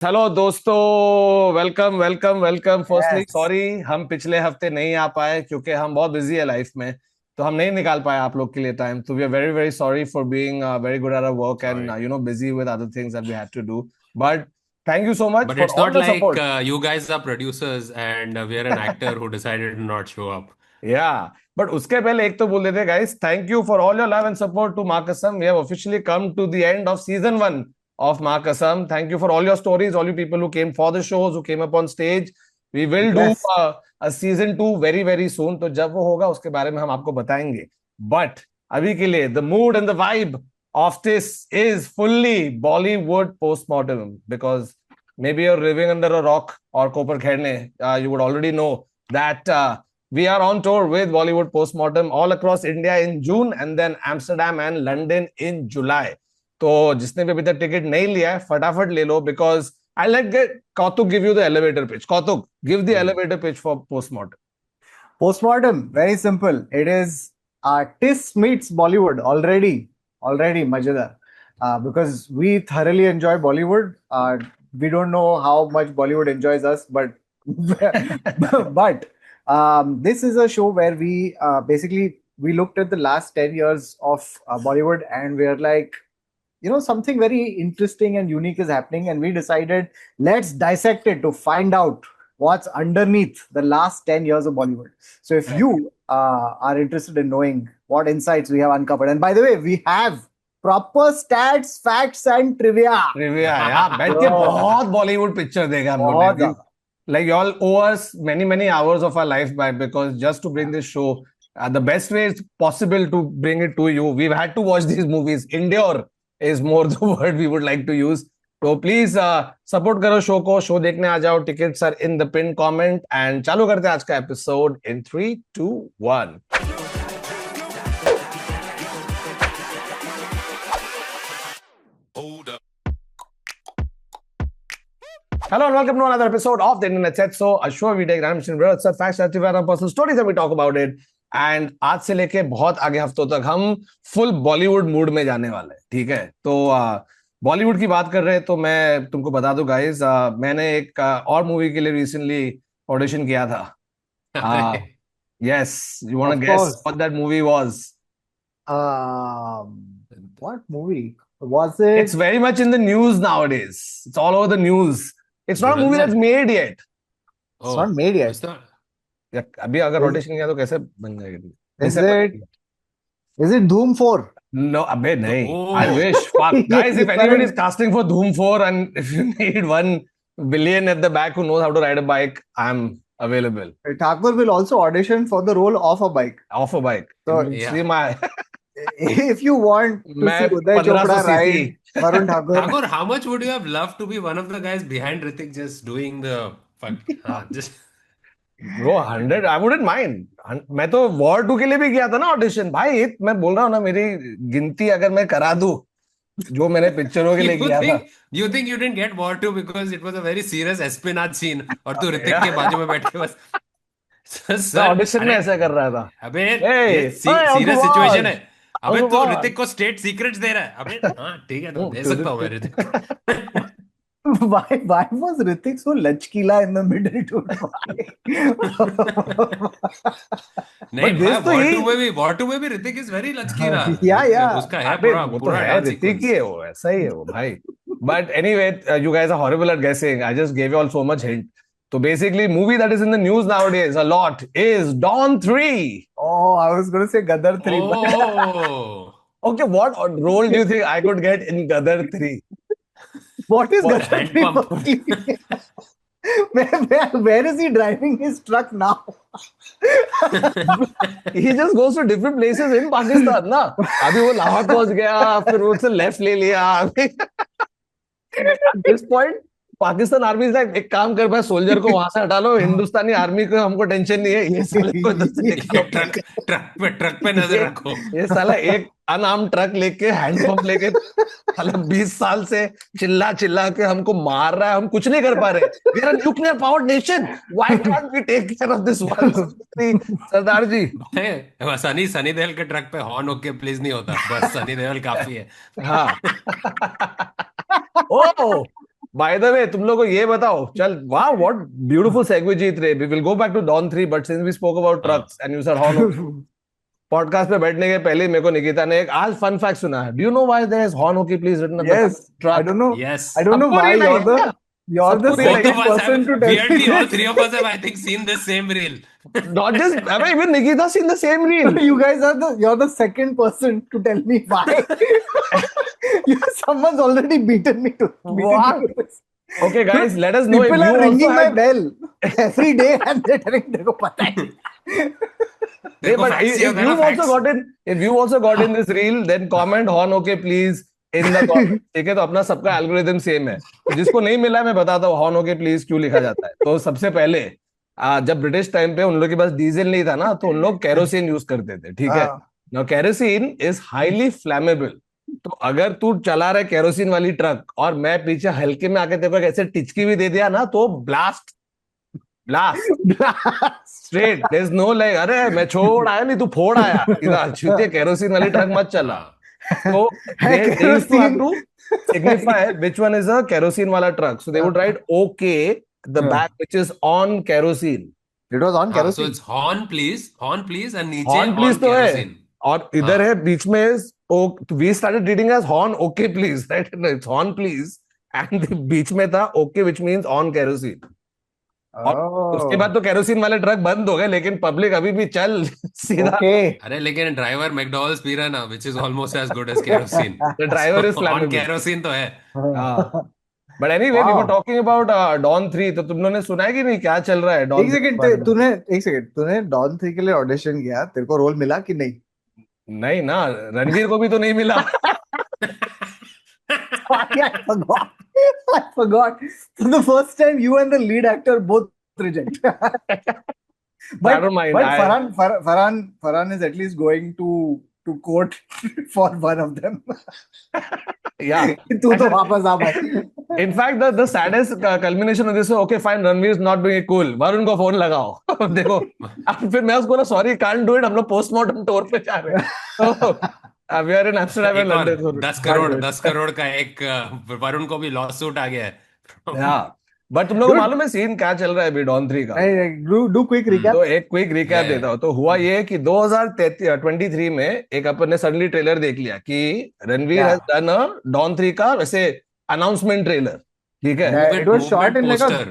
Hello दोस्तों। Welcome welcome welcome. Firstly yes. Sorry, हम पिछले हफ्ते नहीं आ पाए क्योंकि हम बहुत बिजी है लाइफ में। तो हम नहीं निकाल पाए आप लोग के लिए टाइम। तो we are very very sorry for being very good at our work and Sorry. Busy with other things that we had to do. But thank you so much But for it's all not the like support. you guys are producers and we are an actor who decided to not show up. या but उसके पहले एक तो बोल देते guys, thank you for all your love and support to माँ कसम। We have officially come to the end of season 1 of माँ कसम। Thank you for all your stories, all you people who came for the shows, who came up on stage. We will do yes. A season 2 very very soon. तो जब वो होगा उसके बारे में हम आपको बताएंगे। बट अभी के लिए the mood and the vibe of this is fully Bollywood postmortem because maybe you're living under a rock or Kopar Kherne. You would already know that we are on tour with Bollywood Postmortem all across India in June and then Amsterdam and London in July. तो जिसने भी अभी तक ticket नहीं लिया है फटाफट ले लो because I let get Kautuk give you the elevator pitch. Kautuk, give the Hmm. elevator pitch for Postmortem. Postmortem, very simple. It is TIS meets Bollywood already Majidar. Because we thoroughly enjoy Bollywood. We don't know how much Bollywood enjoys us, but but this is a show where we basically we looked at the last 10 years of Bollywood and we're like, something very interesting and unique is happening, and we decided let's dissect it to find out what's underneath the last 10 years of Bollywood. So if you are interested in knowing what insights we have uncovered, and by the way, we have proper stats, facts, and trivia. Trivia यार, बैठ के So, बहुत Bollywood picture देखा हम लोग बहुत ने। ज्यादा। Like you all owe us many many hours of our life back because just to bring this show, the best way is possible to bring it to you. We've had to watch these movies. Endure is more the word we would like to use. तो please support करो show को, show देखने आ जाओ। Tickets are in the pin comment and चालू करते हैं आज का episode in 3, 2, 1। Hello and welcome to another episode of the Internet Set. So, a show we take random scenarios, facts, and personal stories, and we talk about it. And आज से लेके बहुत आगे हफ्तों तक हम फुल बॉलीवुड मूड में जाने वाले हैं। ठीक है, तो बॉलीवुड की बात कर रहे हैं तो मैं तुमको बता दूं गाइस, मैंने एक और मूवी के लिए रिसेंटली ऑडिशन किया था। अरे, yes, you want Of to guess course. What that movie was? What movie was It's it? very much in the news nowadays. It's all over the news. It's not a movie that's Dhurandhar. made yet. It's not Oh, made yet. it's not. या अभी अगर Is audition किया तो कैसे बन जाएगी? is December it में। is it Doom 4? No, अबे नहीं। I Oh, wish. Fuck. Guys, if anyone is Karan, casting for Doom 4 and if you need 1 billion at the back who knows how to ride a bike, I'm available. Thakur will also audition for the role of a bike. Off a bike. You So will see yeah. my if you want to मैं see Uday 1500 Chopra CC. ride Varun Thakur, Tagore, how much would you have loved to be one of the guys behind Ritik just doing the fuck? Just. Bro 100 I wouldn't mind. मैं तो war 2 के लिए भी गया था ना audition भाई। मैं बोल रहा हूँ ना, मेरी गिनती अगर मैं करा दूं जो मैंने पिक्चरों के लिए You किया था। think you think you didn't get war too because it was a very serious espionage scene और तू ऋतिक के Yeah. बाजू में बैठ के बस मैं सर ऑडिशन में अरे ऐसा कर रहा था। अबे ये ए, सीरियस सिचुएशन अंकवाज, है। अबे तू अंकवाज। ऋतिक को स्टेट सीक्रेट्स दे रहा है। अबे हाँ ठीक है तो दे सकता हूँ मैं ऋतिक को। why was Ritik so lachkila in the middle to नहीं बट भाई दिस तो ही। वॉर टू में भी ऋतिक इज वेरी लचकीला। yeah, yeah. उसका है अबे पूरा वो तो पूरा है, डांस ऋतिक ही सीक्वेंस। है वो, ऐसा ही है वो भाई। But anyway, you guys are horrible at guessing. I just gave you all so much hint. तो basically movie that is in the news nowadays a lot is Don 3। Oh, I was going to say Gadar 3, but oh Okay, what role do you think I could get in Gadar 3? what is What? Gadar hand 3 pump. firstly? Where is he driving his truck now? He just goes to different places in Pakistan ना। अभी वो लाहौर पहुंच गया, फिर वो से left ले लिया। At this point, Pakistan army is like, एक काम कर भाई, सोल्जर को वहां से हटा लो, हिंदुस्तानी आर्मी को हमको टेंशन नहीं है, ये साले को इधर से निकालो। ट्रक ट्रक पे नजर ये रखो। ये साला एक अनाम ट्रक लेके, हैंड पंप लेके, साला 20 साल से चिल्ला चिल्ला के हमको मार रहा है। हम कुछ नहीं कर पा रहे। We are a nuclear powered nation, why can't we take care of this one? Sardar ji. भाई सनी सनी देओल के ट्रक पे हॉर्न होके प्लीज नहीं होता, बस सनी देओल काफी है। हाँ। ओ, बाय द वे तुम लोग को ये बताओ, चल वाह व्हाट ब्यूटीफुल सेगवे जीत रहे, we will go back to Don 3 but since we spoke about trucks and you said horn, podcast पे बैठने के पहले मेरे को निकिता ने एक आज फन फैक्ट सुना है, do you know why there is horn okay please written on the Yes, I truck? don't know. Yes. I don't know सबको why नहीं you're लगी the क्या? you're the सबको नहीं Both लगी? second of us have, person to tell me weirdly, all this. three of us have, I think, seen the same reel. Not just, I mean, even Nikita seen the same reel. You guys are you're the second person to tell me why. Someone's already beaten me to What? this. Okay, guys, let us know if People you are ringing also my had. bell every day and they're telling me, "Dekho, pata hai." Yeah, but facts if चाहिए होता है ना, you've also facts. got in, if you also got in this reel, then comment horn okay please in the comment. ठीक है, तो अपना सबका algorithm same है, तो जिसको नहीं मिला मैं बताता हूँ horn okay please क्यों लिखा जाता है। तो सबसे पहले जब ब्रिटिश टाइम पे उन लोग के पास डीजल नहीं था ना, तो उन लोग केरोसिन यूज करते थे, ठीक है। नाउ केरोसिन इज हाईली फ्लैमेबल, तो अगर तू चला रहा है केरोसिन वाली ट्रक और मैं पीछे हल्के में आके तेरे को ऐसे टिचकी भी दे दिया ना, तो blast straight, there is no like अरे मैं छोड़ आया नहीं तू फोड़ आया, इधर छूते केरोसिन वाली ट्रक मत चला। हाँ. So they used to have to signify which one is a kerosene wala truck. So they would write OK, the back which is on kerosene. It was on हाँ, so kerosene. it's horn please and नीचे Horn please on तो है, kerosene. और इधर हाँ. है बीच में is we started reading as horn OK please, right? No, it's horn please and the बीच में था OK which means on kerosene. और उसके बाद तो केरोसिन वाले ट्रक बंद हो गए, लेकिन पब्लिक अभी भी चल सीधा। Okay. अरे लेकिन ड्राइवर मैकडॉनल्ड्स पी रहा है ना, which is almost as good as kerosene. The driver is On flammable. kerosene तो है. हाँ, but anyway we were talking about Don 3, तो तुम लोगों ने सुना है कि नहीं क्या चल रहा है डॉन? एक सेकंड तूने डॉन 3 के लिए ऑडिशन किया, तेरे को रोल मिला कि नहीं? नहीं ना, रणवीर को भी तो नहीं मिला। Sorry, I forgot. I forgot. So the first time you and the lead actor both reject. I don't mind. Farhan is at least going to court for one of them. Yeah. तू तो वापस आ भाई. In fact, the saddest culmination of this, okay, fine, Ranveer is not doing it cool. Varun को phone लगाओ। देखो, अब फिर मैं उसको ना sorry, can't do it. हम लोग पोस्टमार्टम टूर पे जा रहे हैं। So, we are in Amsterdam and London. 10 crore का एक वरुण को भी लॉ सूट आ गया है. Yeah. बट तुम लोग को मालूम है सीन क्या चल रहा है अभी डॉन 3 का? Do quick recap. तो एक क्विक रिकैप Yeah. देता हूँ। तो हुआ ये कि 2023 में एक अपन ने सडनली ट्रेलर देख लिया कि Ranveer has done a Don 3 का वैसे अनाउंसमेंट ट्रेलर, ठीक है। Yeah, it was shot in like a poster.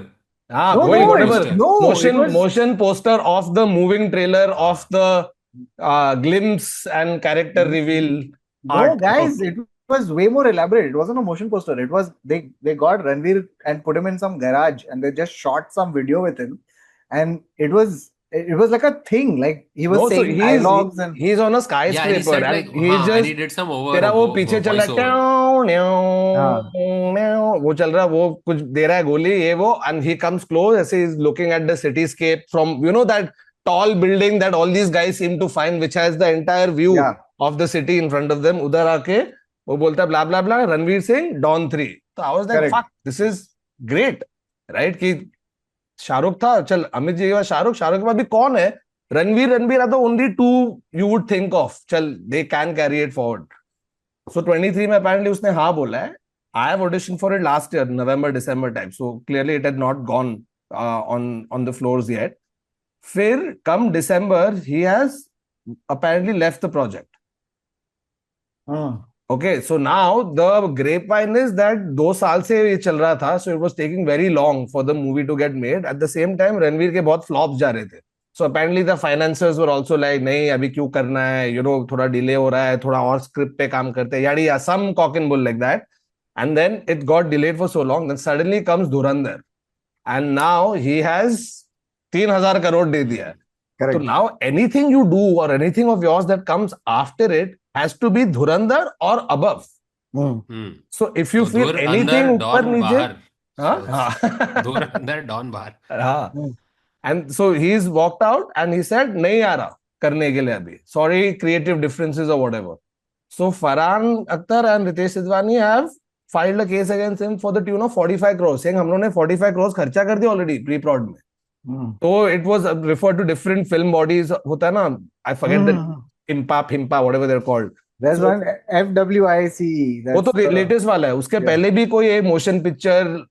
हाँ, No, वही no, whatever no, it was- motion poster of the moving trailer of the glimpse and character reveal No, art. guys, it was way more elaborate. It wasn't a motion poster. It was they got Ranveer and put him in some garage and they just shot some video with him, and it was like a thing. Like he was No, so saying dialogues and he's on a Yeah, and he skyscraper said and like, he हाँ, and just he did some over. तेरा वो पीछे चल रहा है, वो चल रहा है, वो कुछ दे रहा है गोली ये वो, and he comes close ऐसे he's looking at the cityscape from that tall building that all these guys seem to find which has the entire view Yeah. of the city in front of them. उधर आके वो बोलता है ब्ला ब्ला ब्ला Ranveer Singh don 3। तो I was like Correct. fuck, this is great, right? कि शाहरुख था, चल अमित जी के बाद शाहरुख के बाद भी कौन है? Ranveer are the only two you would think of, चल they can carry it forward. So 23 में apparently उसने हाँ बोला है। I have auditioned for it last year, November, December time. So clearly it had not gone on the floors yet. फिर come December, he has apparently left the project. Okay, so now the grapevine is that 2 साल से ये चल रहा था, so it was taking very long for the movie to get made. At the same time, Ranveer के बहुत flops जा रहे थे. So apparently the financiers were also like, नहीं अभी क्यों करना है, थोड़ा delay हो रहा है, थोड़ा और script पे काम करते हैं, याड़ी some cock and bull like that. And then it got delayed for so long, then suddenly comes Dhurandhar. And now he has 3,000 crore दे दिया है. correct. So now anything you do or anything of yours that comes after it has to be Dhurandhar or above. So if you So feel धुर anything अंदर ऊपर don नीचे, बाहर. हाँ, धुर अंदर डॉन बाहर. हाँ. And so he's walked out and he said नहीं आ रहा करने के लिए अभी, sorry, creative differences or whatever. So Farhan Akhtar and Ritesh Sidhwani have filed a case against him for the tune of 45 crores, saying हम लोगों ने 45 crores खर्चा कर दिया already pre-prod में. So it was referred to different film bodies होता है ना, I forget the IMPA, whatever they're called. There's So, one FWICE. वो That's तो the लेटेस्ट वाला है, उसके yeah. पहले भी कोई एक मोशन पिक्चर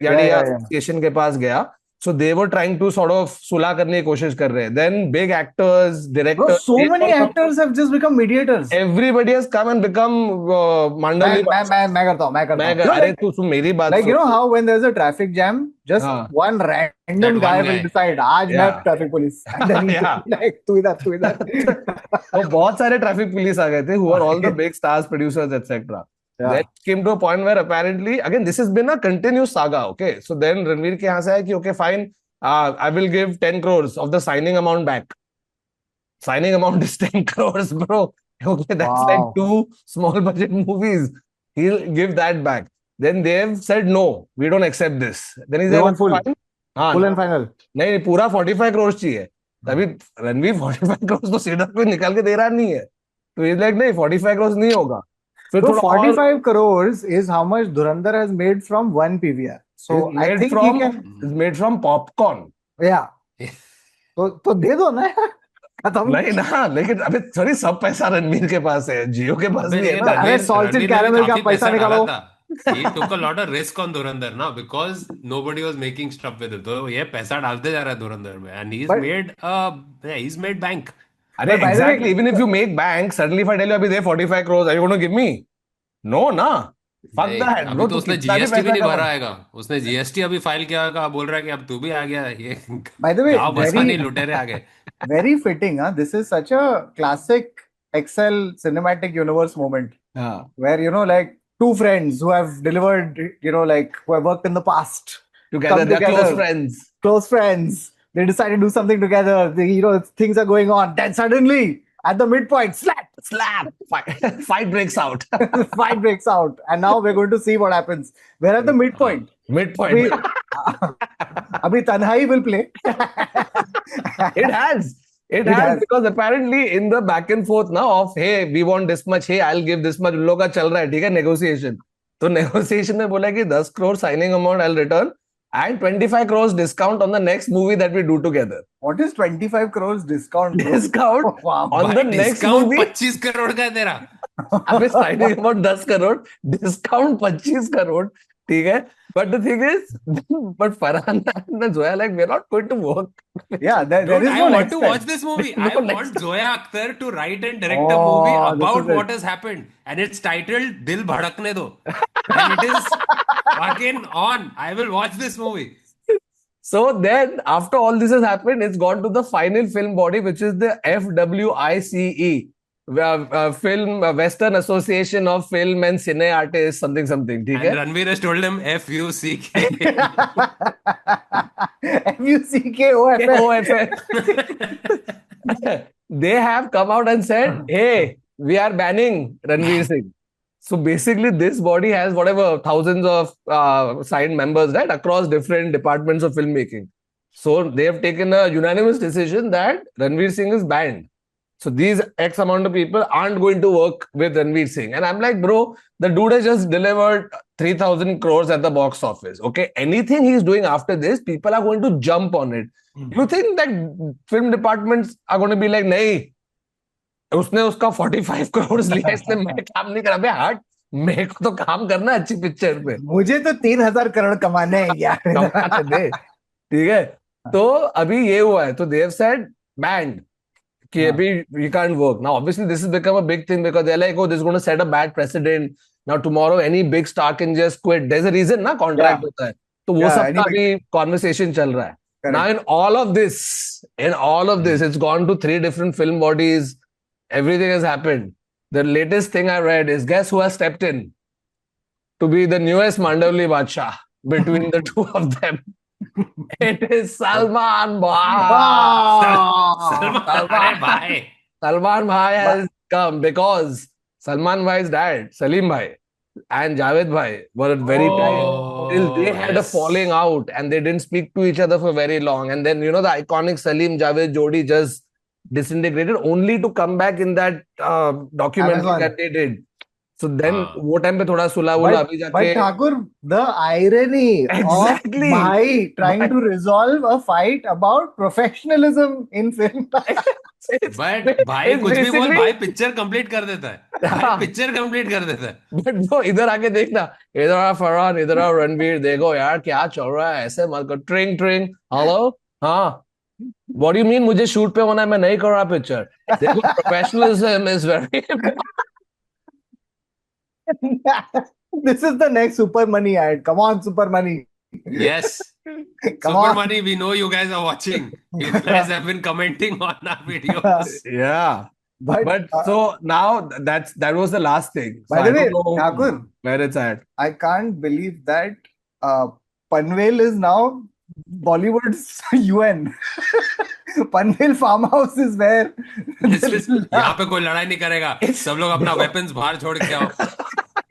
यानी Yeah. एसोसिएशन के पास गया. So they were trying to sort of सुलह करने की कोशिश कर रहे हैं. Then big actors, Bro, directors, so many actors have just become mediators. everybody has come and become मांडवली बादशाह. मैं करता हूँ. मैं You know, अरे तू सुन मेरी बात like you soon. know how when there's a traffic jam, just हाँ, one That random guy one will guy. decide, आज मैं yeah, traffic police. And then he's yeah. like, तू इधर. तो बहुत सारे ट्रैफिक पुलिस आ गए थे, who are all the big stars, producers, etc. Then Yeah. it came to a point where apparently, again, this has been a continuous saga. Okay, so then Ranveer के यहाँ से आया कि okay, fine, I will give 10 crores of the signing amount back. Signing amount is 10 crores, bro. Okay, that's like Wow. two small budget movies. He'll give that back. Then they've said no, we don't accept this. Then he's They like, want full. fine. हाँ, Full and final. नहीं पूरा 45 करोड़ चाहिए. तभी रणवीर 45 करोड़ तो सीधा कोई निकाल के दे रहा नहीं है. तो इज लाइक नहीं 45 करोड़ नहीं होगा. फिर So थोड़ा और 45 crores is how much Dhurandhar has made from one PVR. So is I made think he from can. is made from popcorn. Yeah. तो दे दो ना यार. खत्म. नहीं ना, लेकिन अबे सॉरी सब पैसा रणवीर के पास है, जियो के पास अबे भी है लेकिन ना. अरे salted caramel का पैसा निकालो. He took a lot of risk on Dhurandhar now because nobody was making stuff with it. तो ये पैसा डालते जा रहा है धुरंधर में and he's made bank. अरे But by the way- exactly, even if you make bank, suddenly if I tell you अभी दे 45 crores, are you going to give me? No ना. Fuck नहीं, that. अभी bro, तो तू उसने कितना भी जीएसटी भी पैसा नहीं कमा. भरा आएगा. उसने जीएसटी अभी फाइल किया का बोल रहा है कि अब तू भी आ गया. ये By the way, गाँव बसा नहीं लुटेरे आ गए. very fitting, huh? This is such a classic Excel cinematic universe moment हाँ. where, you know, like two friends who have delivered, you know, like who have worked in the past, Together, come they're close together. friends. close friends, they decide to do something together. You know, things are going on. Then suddenly, at the midpoint, slap, Slap. Fight breaks out. fight breaks out. And now we're going to see what happens. We're at the midpoint. Midpoint. Abhi Tanhai will play. It has. It It has has. because apparently in the back and forth now of hey we want this much, hey I'll give this much, उन लोगों का चल रहा है, ठीक है, negotiation. तो negotiation में बोला कि 10 crore signing amount I'll return and 25 crores discount on the next movie that we do together. What is 25 crores discount? bro? Discount Wow. on the next discount movie. 25 crore का है तेरा. अबे signing amount 10 crore, discount 25 crore, ठीक है. But the thing is, but Farhan and Zoya like we're not going to work. Yeah, there Dude, is I no want next to step. watch this movie. No I next want step. Zoya Akhtar to write and direct a Oh, movie this about is it. what has happened. And it's titled Dil Bhadakne Do. And it is fucking on. I will watch this movie. So then, after all this has happened, it's gone to the final film body, which is the FWICE, Film Western Association of Film and Cine Artists, something. And ठीक है? Ranveer has told him FUCK. FUCKOFF. They have come out and said, hey, we are banning Ranveer Singh. So basically, this body has whatever thousands of signed members, right, across different departments of filmmaking. So they have taken a unanimous decision that Ranveer Singh is banned. So these X amount of people aren't going to work with Ranveer Singh. And I'm like, bro, the dude has just delivered 3,000 crores at the box office. Okay, anything he's doing after this, people are going to jump on it. You think that film departments are going to be like, nahi, उसने उसका 45 crores लिया इसलिए मैं काम नहीं करा. बे हट, मेरे को तो काम करना है अच्छी पिक्चर पे. मुझे तो 3,000 करोड़ कमाने हैं यार. कमाते दे, ठीक है. तो अभी ये हुआ है, तो they have said banned कि अभी we can't work. Now obviously this has become a big thing because they're like, oh, this is going to set a bad precedent. Now tomorrow any big star can just quit. There's a reason ना contract होता है. तो वो सब का अभी conversation चल रहा है. Now in all of this, it's gone to 3 different film bodies. Everything has happened. The latest thing I read is guess who has stepped in to be the newest Mandavli Badshah between the two of them. It is Salman Bhai. Salman Bhai has come because Salman Bhai's dad, Salim Bhai, and Javed Bhai were very tight. Till they had a falling out and they didn't speak to each other for very long. And then, you know, the iconic Salim Javed Jodi just disintegrated only to come back in that documentary Amazon. that they did. So then हाँ वो time पे थोड़ा सुला वुला अभी But जाके Thakur, the irony of Exactly. Bhai trying to resolve a fight about professionalism in film. it's, but भाई it's कुछ भी बोल, basically भाई पिक्चर कंप्लीट कर देता है, भाई हाँ पिक्चर कंप्लीट कर देता है। बट वो इधर आके देखना, इधर आ फरहान, इधर आ रणवीर, देखो यार क्या चल रहा है, ऐसे मत कर, ट्रिंग ट्रिंग, हेलो, हाँ, व्हाट डू यू मीन मुझे शूट पे होना है, मैं नहीं कर रहा पिक्चर, देखो professionalism is very This is the next Super Money ad. Come on, Super Money. Yes, Come Super on. Money, we know you guys are watching. You guys have been commenting on our videos. yeah. But so now that was the last thing. So by the I way, don't know Thakur, where it's at. I can't believe that Panvel is now Bollywood's UN. Panvel farmhouse is where यहाँ पे कोई लड़ाई नहीं करेगा, सब लोग अपना weapons बाहर छोड़ के आओ।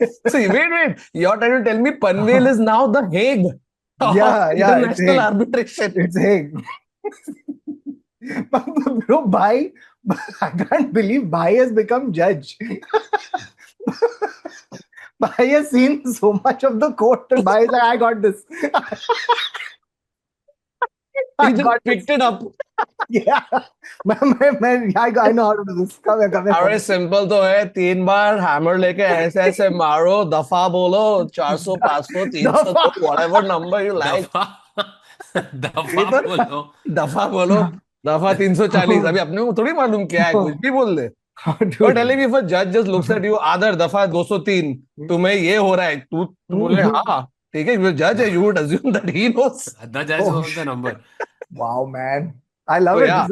So wait. You're trying to tell me Panvel is now the Hague of yeah, it's international Hague. arbitration. It's Hague. Bro, Bhai, I can't believe Bhai has become judge. Bhai has seen so much of the court and Bhai is like, I got this. He just picked it up. Yeah. I know how to do this. Come here. अरे simple तो है, 3 बार hammer लेके ऐसे ऐसे मारो, दफा बोलो, 400 500 300 whatever number you like, दफा बोलो, दफा बोलो, दफा 340, अभी अपने को थोड़ी मालूम क्या है, कुछ भी बोल दे। But telling me if a judge just looks at you, आदर दफा 203, तुम्हें ये हो रहा है, तू बोले हाँ ठीक है, you judge है, you would assume that he knows. the judge knows the number. Wow, man. I love So, it. yeah.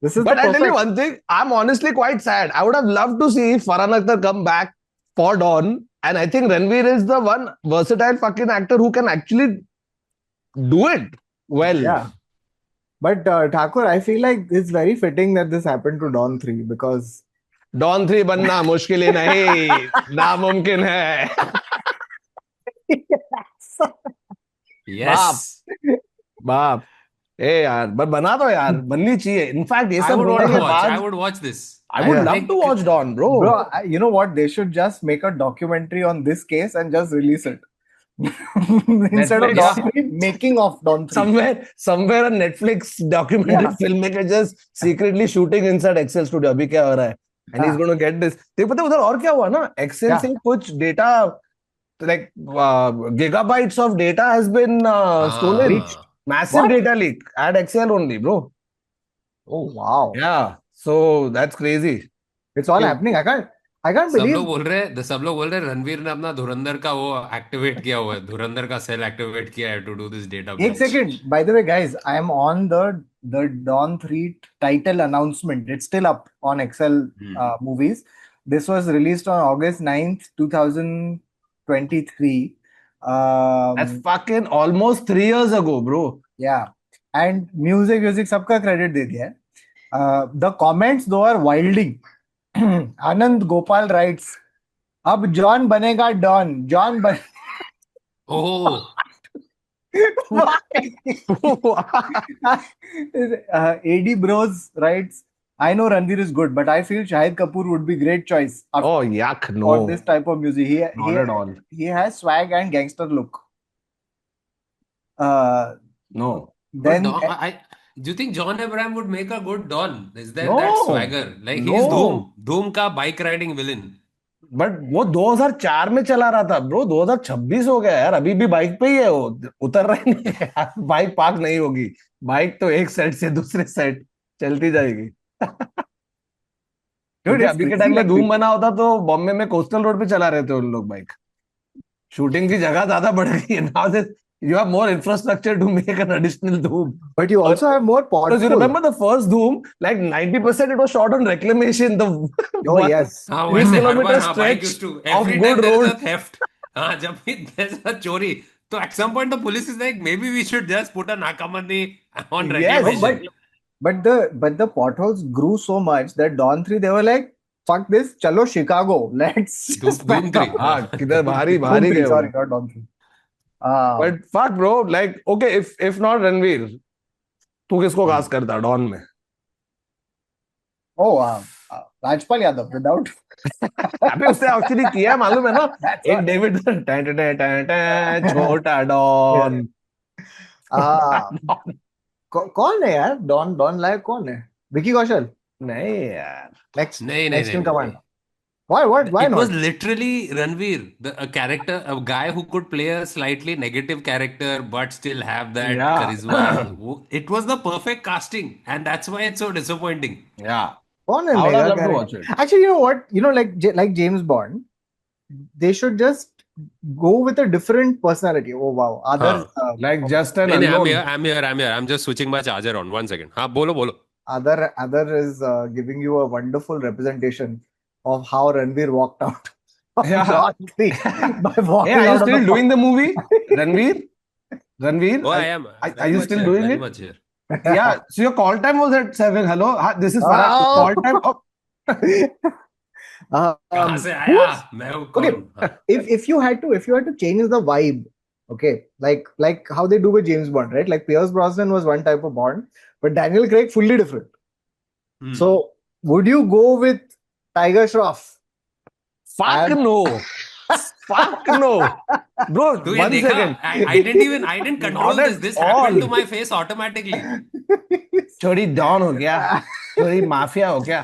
This is But the I'll tell you perfect. one thing, I'm honestly quite sad. I would have loved to see Farhan Akhtar come back for Dawn, and I think Ranveer is the one versatile fucking actor who can actually do it well. Yeah. But Thakur, I feel like it's very fitting that this happened to Dawn 3 because Dawn 3 बनना मुश्किल ही नहीं, नामुमकिन है। Yes. बाप ए यार, but बना दो यार, बननी चाहिए। इनफैक्ट ये I सब would होने want to के watch. I बाद would watch this. I would Yeah. love to watch Dawn, bro. Bro, you know what? They should just make a documentary on this case and just release it. Instead of Netflix. Dawn 3, making of Dawn 3. somewhere a Netflix documentary Yeah. filmmaker just secretly shooting inside Excel studio, अभी क्या हो रहा है, and he's हाँ. going to get this। देखो पता है उधर और क्या हुआ ना, Excel Yeah. से कुछ data like gigabytes of data has been stolen, Breached. massive What? data leak at Excel only, bro. Oh, wow. Yeah, so that's crazy. It's all Yeah. happening. I can't सब believe. लोग बोल रहे हैं रणवीर ने अपना धुरंधर का वो एक्टिवेट किया हुआ है, धुरंधर का सेल एक्टिवेट किया है टू डू दिस डेटा एक breach. second. By the way, guys, I am on the Dawn 3 title announcement. It's still up on Excel movies. This was released on August 9th, 2023. That's fucking almost 3 years ago, bro. Yeah. And music सबका credit दे दिया है. The comments though are wilding. Anand Gopal writes, अब John बनेगा don, John बन ओह AD Bros writes, I know Ranveer is good, but I feel Shahid Kapoor would be great choice Oh yuck, for no, this type of music. not at all. He has swag and gangster look. No. Then do you think John Abraham would make a good Don? Is there No. that swagger? Like he's No. Doom का bike riding villain. But वो 2004 में चला रहा था bro, 2026 हो गया यार, अभी भी बाइक पे ही है वो, उतर रहा ही नहीं है यार, बाइक पार्क नहीं होगी, बाइक तो एक साइड से दूसरे साइड चलती जाएगी। क्योंकि अभी के टाइम में धूम बना होता तो बॉम्बे में कोस्टल रोड पे चला रहे थे उन लोग बाइक, शूटिंग की जगह ज्यादा बढ़ गई है, now you have more infrastructure to make an additional Doom. but you also have more Because you powerful. remember the first Doom, like 90% it was shot on reclamation. The Oh yes. हाँ 3 वैसे हर kilometer bar bike stretch used to of every good time there is a road. theft. हाँ जब भी there's a चोरी तो at some point the police is like maybe we should just put a नाकाबंदी on Yes, reclamation. But the potholes grew so much that Dawn 3 they were like, fuck this, chalo Chicago, let's just Doom 3. हाँ किधर भारी Dawn भारी 3, गए sorry, वो। not Dawn 3. But fuck bro, like okay, if not Ranveer, तू किसको cast करता don में? Oh, Rajpal Yadav, without. अबे उसने एक्चुअली किया है, मालूम है ना, That's एक what. डेविड छोटा डॉन। Ah, कौन है यार? डॉन लायक कौन है? विकी कौशल? नहीं यार, Next, नहीं नहीं next नहीं in नहीं command. नहीं. Why It was not? literally Ranveer, a character, a guy who could play a slightly negative character but still have that या charisma. It was the perfect casting, and that's why it's so disappointing. या कौन है I would mega love to character? Watch it. Actually, you know what? You know, like James Bond, they should just go with a different personality. Oh wow, others. हाँ. Like just an नहीं नहीं, unknown. I'm here. I'm just switching my charger on. 1 second. हाँ, बोलो बोलो. Other is giving you a wonderful representation of how Ranveer walked out of Yeah. John 3 by Hey, walking are you out of still the doing the movie, Ranveer? Ranveer, Oh, I am are you still doing very it? much here. Yeah. So your call time was at 7. Hello, this is Farah. Oh. Call time. Oh. कहाँ से आया? who's- मैं हूँ okay, कौन? हाँ. if you had to change the vibe, okay, like how they do with James Bond, right? Like Pierce Brosnan was one type of Bond, but Daniel Craig fully different. Hmm. So would you go with Tiger Shroff? Fuck no. Fuck no. Bro, तू ये 1 देखा? second. I didn't control Not this. at This happened to all. my face automatically. चोरी don हो गया, चोरी mafia हो गया,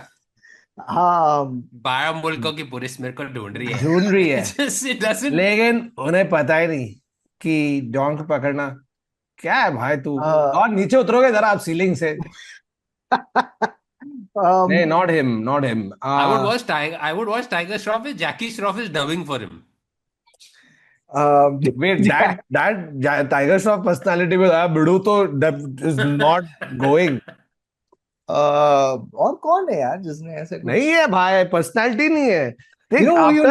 um, 12 मुल्कों की पुलिस मेरे को ढूंढ रही है. ढूंढ रही है, It doesn't. लेकिन उन्हें पता ही नहीं कि डॉन को पकड़ना क्या है। भाई तू डॉन नीचे उतरोगे जरा आप सीलिंग से। नहीं, not him, not him. I would watch Tiger Shroff if Jackie Shroff is dubbing for him. Wait, that Tiger Shroff personality with बिड़ू तो is not going. और कौन है यार जिसने ऐसे कुछ? नहीं है भाई, पर्सनालिटी नहीं है। Think, You know who you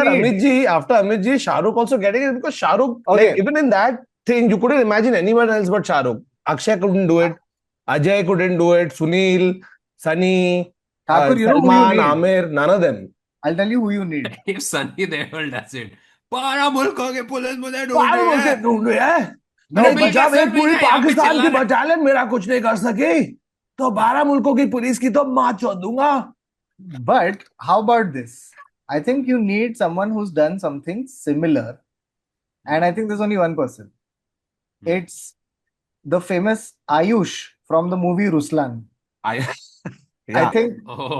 after Amit ji, Shahrukh also getting it because Shahrukh, Okay. like even in that thing, you couldn't imagine anyone else but Shahrukh. Akshay couldn't do it. Ajay couldn't do it. Sunil, Sunny, Thakur, you know who you Salman, need? Amir, none of them. I'll tell you who you need. If Sunny Deol does it, 12 मुल्कों की police मुझे ढूंढ पागल रही मुझे है. ढूंढ रही है। तो नहीं मैं बचा, क्या एक पूरी सर, मैं यहाँ पे पाकिस्तान चिल्ला की रहा- बटालियन मेरा कुछ नहीं कर सकी, तो 12 मुल्कों की पुलिस की तो माँ चौध दूंगा। But how about this? I think you need someone who's done something similar. And I think there's only one person. It's the famous Ayush from the movie Ruslan. I think Oh.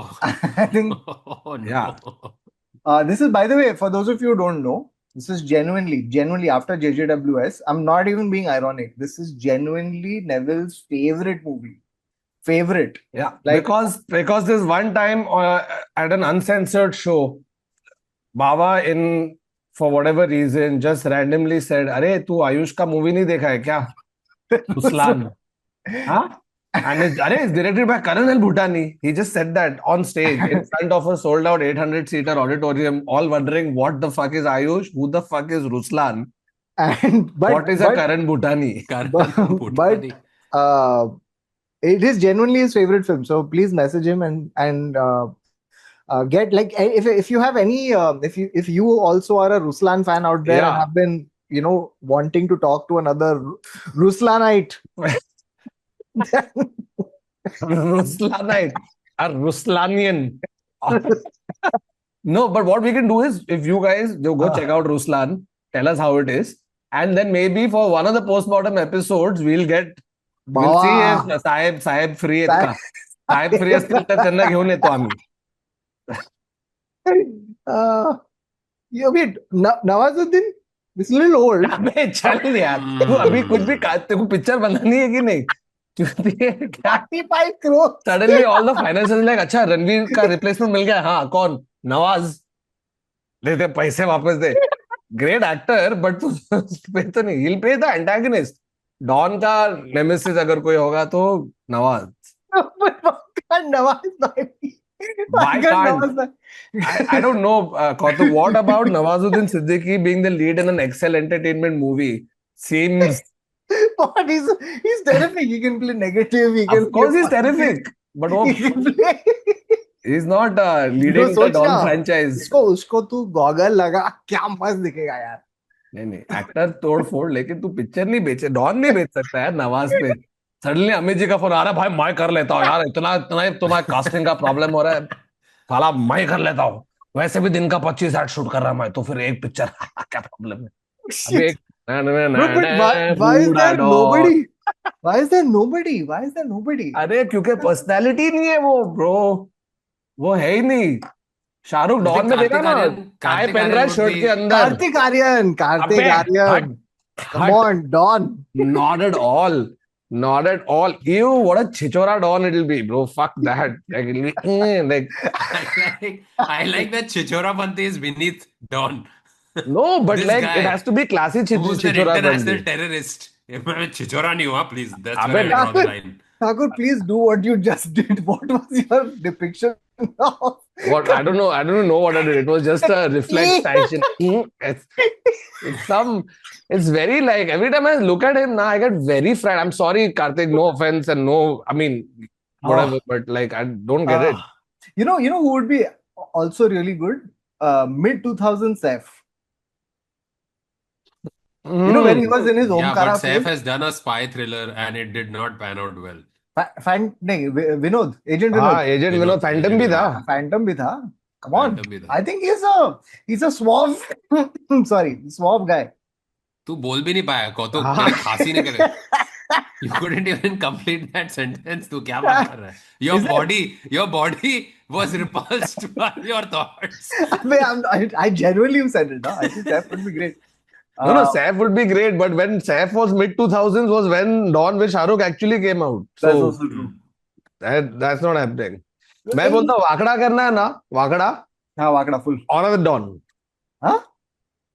I think Oh, no. Yeah. this is, by the way, for those of you who don't know, this is genuinely after JJWS. I'm not even being ironic. This is genuinely Neville's favorite movie. Favorite. Yeah, Like- because there's one time at an uncensored show, Baba for whatever reason just randomly said, "अरे तू आयुष का movie नहीं देखा है क्या? Ruslan." Huh? And it's directed by Karan L. Bhutani. He just said that on stage in front of a sold out 800-seater auditorium, all wondering what the fuck is Ayush? Who the fuck is Ruslan? And What is a Karan Bhutani? but it is genuinely his favorite film. So please message him and get, like, if you have any if you also are a Ruslan fan out there and Yeah. have been wanting to talk to another Ruslanite. Ruslanite, a Ruslanian. No, but what we can do is, if you guys go check out Ruslan, tell us how it is, and then maybe for one of the postmortem episodes, we'll see if Sahib free आहे का. Sahib free असतील तर त्यांना घेऊन येतो आम्ही. Wait, Nawazuddin is a little old. अबे चल यार, तू अभी कुछ भी तेरे को पिक्चर बनानी है कि नहीं? 45 crores. Suddenly all the financiers like, अच्छा रणवीर का रिप्लेसमेंट मिल गया, हाँ कौन? नवाज, ले दे पैसे वापस दे. Great actor, but तू पे तो नहीं. He'll pay the antagonist. Don का नेमेसिस अगर कोई होगा तो Nawaz. Why can't? I don't know, Kautuk, what about Nawazuddin Siddiqui being the lead in an Excel Entertainment movie? Seems... But he's terrific. He can play negative. He can Of course he's terrific. But He can play. he's not leading the सोच Don ना, franchise. उसको तू goggle लगा, क्या मस्त दिखेगा यार. नहीं, एक्टर तोड़ फोड़, लेकिन तू पिक्चर नहीं बेचे, डॉन नहीं बेच सकता है नवाज पे. सडनली अमित जी का फोन आ रहा है, भाई मैं कर लेता हूँ यार, इतना तुम्हारे कास्टिंग का प्रॉब्लम हो रहा है. साला मैं कर लेता हूँ, वैसे भी दिन का 25 8 शूट कर रहा मैं, तो फिर एक पिक्चर क्या प्रॉब्लम है? अभी Shit. एक ना ना Bro, ना but why is बूढ़ा there Don. nobody? Why is there nobody? Why is there nobody? अरे क्योंकि पर्सनैलिटी नहीं है वो ब्रो, वो है ही नहीं। शाहरुख I डॉन think में देखा ना, टाई Kartik पहन रहा Aaryan है would शर्ट के be. अंदर। Kartik Aaryan. अबे Kartik हट Aaryan. Come हट, on, Don. not at all, not at all. Ew, what a chichora Don it'll be, bro. Fuck that. Like, it'll be, like I like that Chichorapanthy is beneath Don. no, but This like it guy has to be classy who's an chichora international bandi. terrorist. मैं छिछोरा नहीं हुआ, please. That's where अबे I नहीं, draw the Thakur, line. Thakur, please do what you just did. What was your depiction of? what, I don't know what I did. It was just a reflex action. It's some, it's very like every time I look at him now, I get very fried. I'm sorry, Karthik, no offense and no, I mean, whatever, Oh, but like I don't get it. uh, you know who would be also really good? Mid 2000s Saif. You know when he Mm. was in his Yeah, but Omkara Saif phase? has done a spy thriller and it did not pan out well. नहीं, Vinod, Agent हाँ, Vinod. Agent Vinod Phantom Agent भी था। Vinod. Phantom भी था. Come on. Phantom भी था. I think he's a suave sorry, suave guy. तू बोल भी नहीं पाया, कौतुक, हाँ तेरे खांसी नहीं करे. You couldn't even complete that sentence. तू क्या बात कर रहा है? Is it? Your body was repulsed by your thoughts. I genuinely said it. Huh? I think that would be great. no no, Uh, Saif would be great, but when Saif was mid 2000s was when Dawn with Shahrukh actually came out, that's so also true. that's not happening. मैं बोलता हूँ वाकड़ा करना है ना, वाकड़ा हाँ, वाकड़ा full. और Dawn, Huh?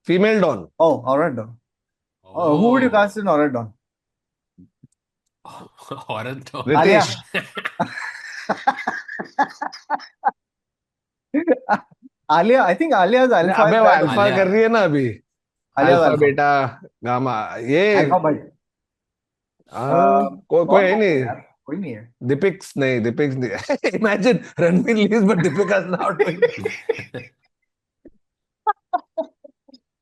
Female Dawn, Oh, alright, Don. Oh, who would you cast in Alright, Don? औरत तो. Alia. Ritesh. Alia, I think Alia's alpha अबे is वो that अल्फा only. Alia. कर रही है ना अभी, Alia's अल्फा alpha. बेटा गामा, ये Alpha but कोई कौन है है नहीं, यार? कोई नहीं है. दीपिक्स नहीं, दीपिक्स नहीं। Imagine Ranveer leaves but Deepika is now doing,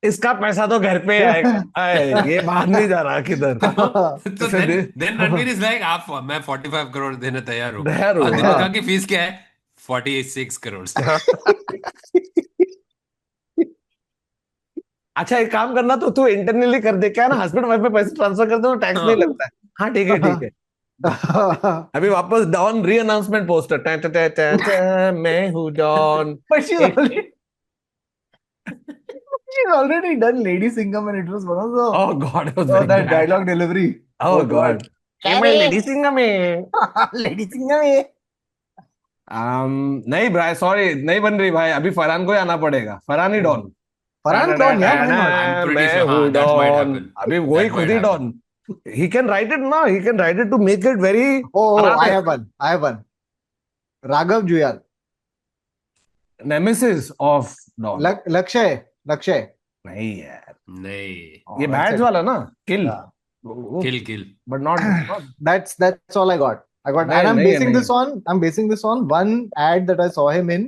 इसका पैसा तो घर पे आएगा, ये बाहर नहीं जा रहा किधर। तो इसे दे, then रणवीर इज लाइक, आप, मैं 45 करोड़ देने तैयार हूँ. दहर और हूँ, दीपिका हाँ। की फीस क्या है? 46 करोड़. अच्छा एक काम करना, तो तू इंटरनली कर दे, क्या ना हस्बैंड वाइफ में पैसे ट्रांसफर कर दो, टैक्स नहीं हाँ. लगता है। हाँ ठीक है ठीक है। अभी वापस डॉन री अनाउंसमेंट पोस्टर, मैं हूँ डॉन। But एक she's already done Lady Singham and it was one of the oh God, it was oh very that bad. dialogue delivery. Oh Oh God. God, ये मैं लेडी सिंह में। Lady Singham है. नहीं भाई, sorry नहीं बन रही भाई, अभी फरहान को ही आना पड़ेगा, फरहान ही don. Farhan Don, yeah, why not? I'm pretty मैं sure, हूँ हाँ, that might डॉन, happen. अभी वही That खुद might ही happen. Don. he can write it now, he can write it to make it very Oh, I dramatic. have one. I have one. Raghav Juyal. nemesis of Don. Lakshay. Lakshay. नहीं यार, नहीं. Oh, ये that's beds it. वाला ना, kill, Yeah. Kill. But not That's all I got. And नहीं I'm नहीं basing नहीं। this on one ad that I saw him in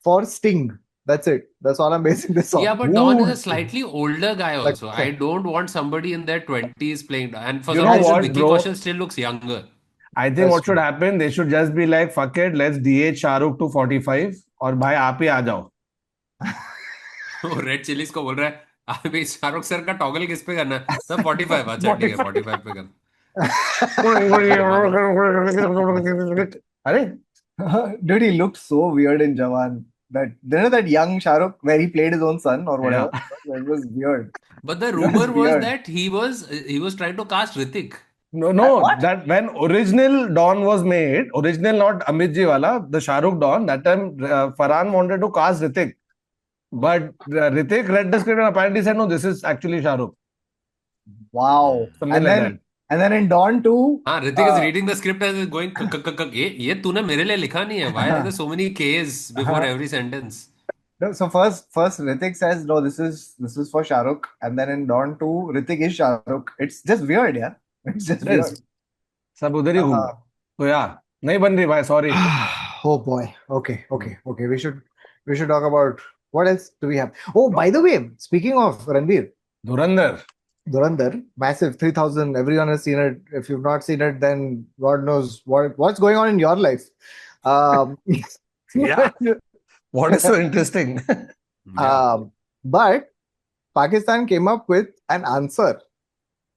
for Sting. That's it. That's all I'm basing this on. Yeah, but Don is a Dude, slightly older guy also. I Lakshay. don't want somebody in their 20s playing. And for you some know reason, what Vicky bro, Kaushal still looks younger. I think That's what should true. happen, they should just be like fuck it, let's DH Shahrukh to 45 और भाई आप ही आ जाओ। वो red chillies को बोल रहा है, अभी शाहरुख सर का टॉगल किस पे करना है? सब 45. अच्छा ठीक है, 45 पे कर. अरे Dude, he looked so weird in Jawan. That you know that young Shahrukh where he played his own son or whatever. That was weird. But the It was rumor was weird. that he was trying to cast Hrithik. no, What? that when original Dawn was made, original not Amit ji wala, the Shahrukh Dawn, that time Farhan wanted to cast Hrithik, but Hrithik read the script and apparently said no, this is actually Shahrukh, Wow. something like that. And then in Dawn 2, हाँ, Hrithik is reading the script and is going ये तूने मेरे लिए लिखा नहीं है. Why are there so many K's before every sentence? no, so first Hrithik says no, this is for Shahrukh, and then in Dawn 2, Hrithik is Shahrukh. It's just weird, yeah. It's just weird. Yes. सब उधर ही घूम, Uh, तो यार नहीं बन रही भाई, sorry. oh boy. Okay. We should talk about what else do we have? Oh, by the way, speaking of Ranveer, Dhurandhar, Dhurandhar, massive 3000. Everyone has seen it. If you've not seen it, then God knows what's going on in your life. Um, Yeah. What is so interesting? Yeah. But Pakistan came up with an answer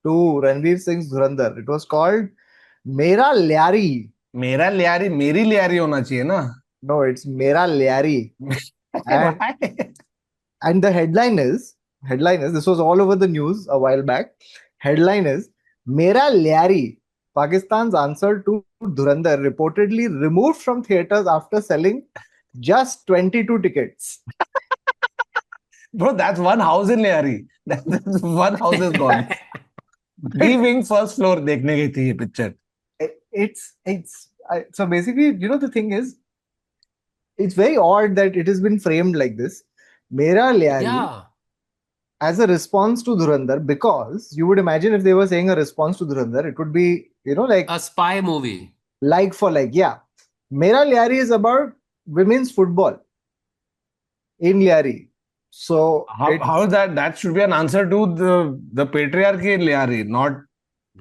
to Ranveer Singh's Dhurandhar. It was called Mera Lyari. मेरा लियारी मेरी लियारी होना चाहिए ना. No, it's Mera Lyari. And Why? and the headline is this was all over the news a while back. Headline is Mera Lyari. Pakistan's answer to Dhurandhar reportedly removed from theaters after selling just 22 tickets. Bro, that's one house in Lyari. That's one house is gone. B wing first floor देखने गई थी ये picture. So basically, the thing is, it's very odd that it has been framed like this. Mera Lyari Yeah. as a response to Dhurandhar, because you would imagine if they were saying a response to Dhurandhar, it would be, like A spy movie. like for like. Yeah. Mera Lyari is about women's football in Lyari. So How is that? That should be an answer to the patriarchy in Lyari, not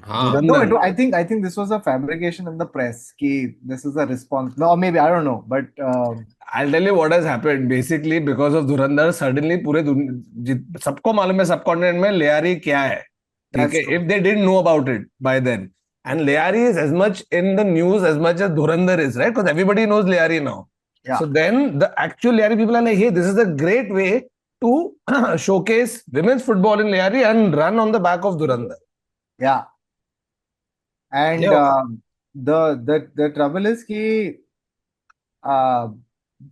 हाँ. no, Dhurandhar. I think this was a fabrication in the press. Ki this is a response. No, maybe I don't know, but I'll tell you what has happened. Basically, because of Dhurandhar, suddenly पूरे सबको मालूम है subcontinent में लियारी क्या है. ठीक That's है. true. If they didn't know about it by then, and Lyari is as much in the news as much as Dhurandhar is, right? Because everybody knows Lyari now. Yeah. So then the actual Lyari people are like, hey, this is a great way to showcase women's football in Lyari and run on the back of Dhurandhar. Yeah. And Yeah. the trouble is कि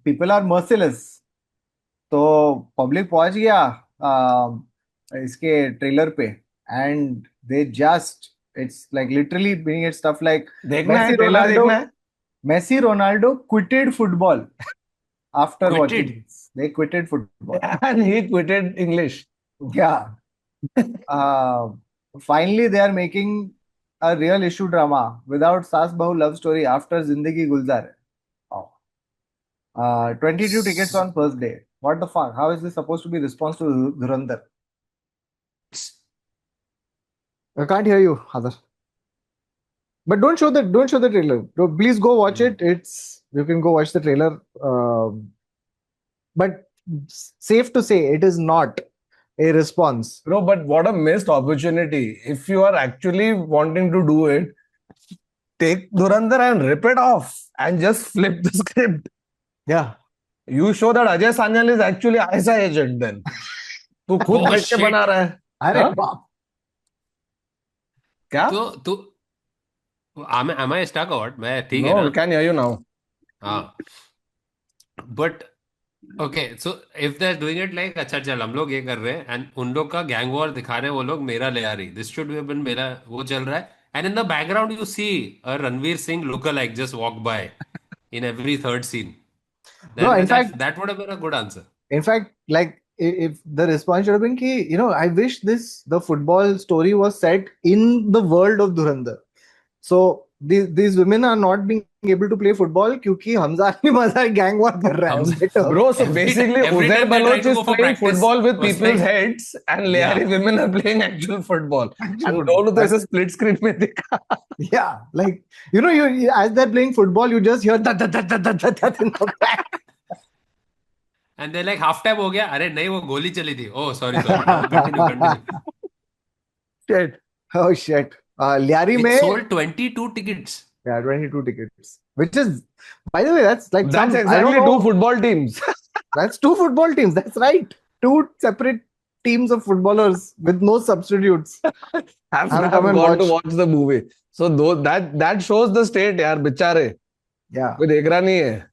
people are merciless. तो public पहुंच गया इसके trailer पे, and they just, it's like literally being it stuff like देखना है trailer देखना है. Messi Ronaldo quitted football after watching Quitted. this. They quitted football. And he quitted English. Yeah. Finally, they are making a real issue drama without Saas Bahu love story after Zindagi Gulzar. Oh. 22 tickets on first day. What the fuck? How is this supposed to be response to Dhurandhar? I can't hear you, Hadar. But don't show the trailer. Please go watch it. You can go watch the trailer. But safe to say, it is not a response. No, but what a missed opportunity. If you are actually wanting to do it, take Dhurandhar and rip it off and just flip the script. Yeah. You show that Ajay Sanyal is actually ISI agent then. तू खुद Oh, बैठ के shit. बना रहा है. अरे हाँ? बाप. क्या? तो am I stuck or what? मैं ठीक है No, ना? we can hear you now. हाँ. But okay, so if they're doing it like अच्छा चल हम लोग ये कर रहे हैं and उन लोग का गैंग वॉर दिखा रहे हैं वो लोग मेरा ले आ रही. This should have been मेरा वो चल रहा है. And in the background you see a Ranveer Singh lookalike just walk by in every third scene. No, in That fact, that would have been a good answer. like if the response should have been ki, I wish the football story was set in the world of Dhurandhar. So these women are not being able to play football क्योंकि हमजा अली मज़ार gang war कर रहा है. Better. Bro, so basically every Uzair time they try Baloch to is go for playing practice, football with was people's like- heads and Lyari Yeah. women are playing actual football. Actual And football. दोनों तो ऐसे split screen में दिखा. Yeah, like you as they're playing football, you just hear that in the back. And they're like half time हो गया अरे नहीं वो गोली चली थी. Oh sorry. Continue. Shit. Oh shit. Lyari It में sold 22 tickets. yeah 22 tickets, which is, by the way, that's like That's some, I don't exactly know, two football teams. that's two football teams. That's right, two separate teams of footballers with no substitutes. Have I'll come and gone to watch. watch the movie. So that shows the state यार बेचारे Yeah, कोई देख रहा नहीं है.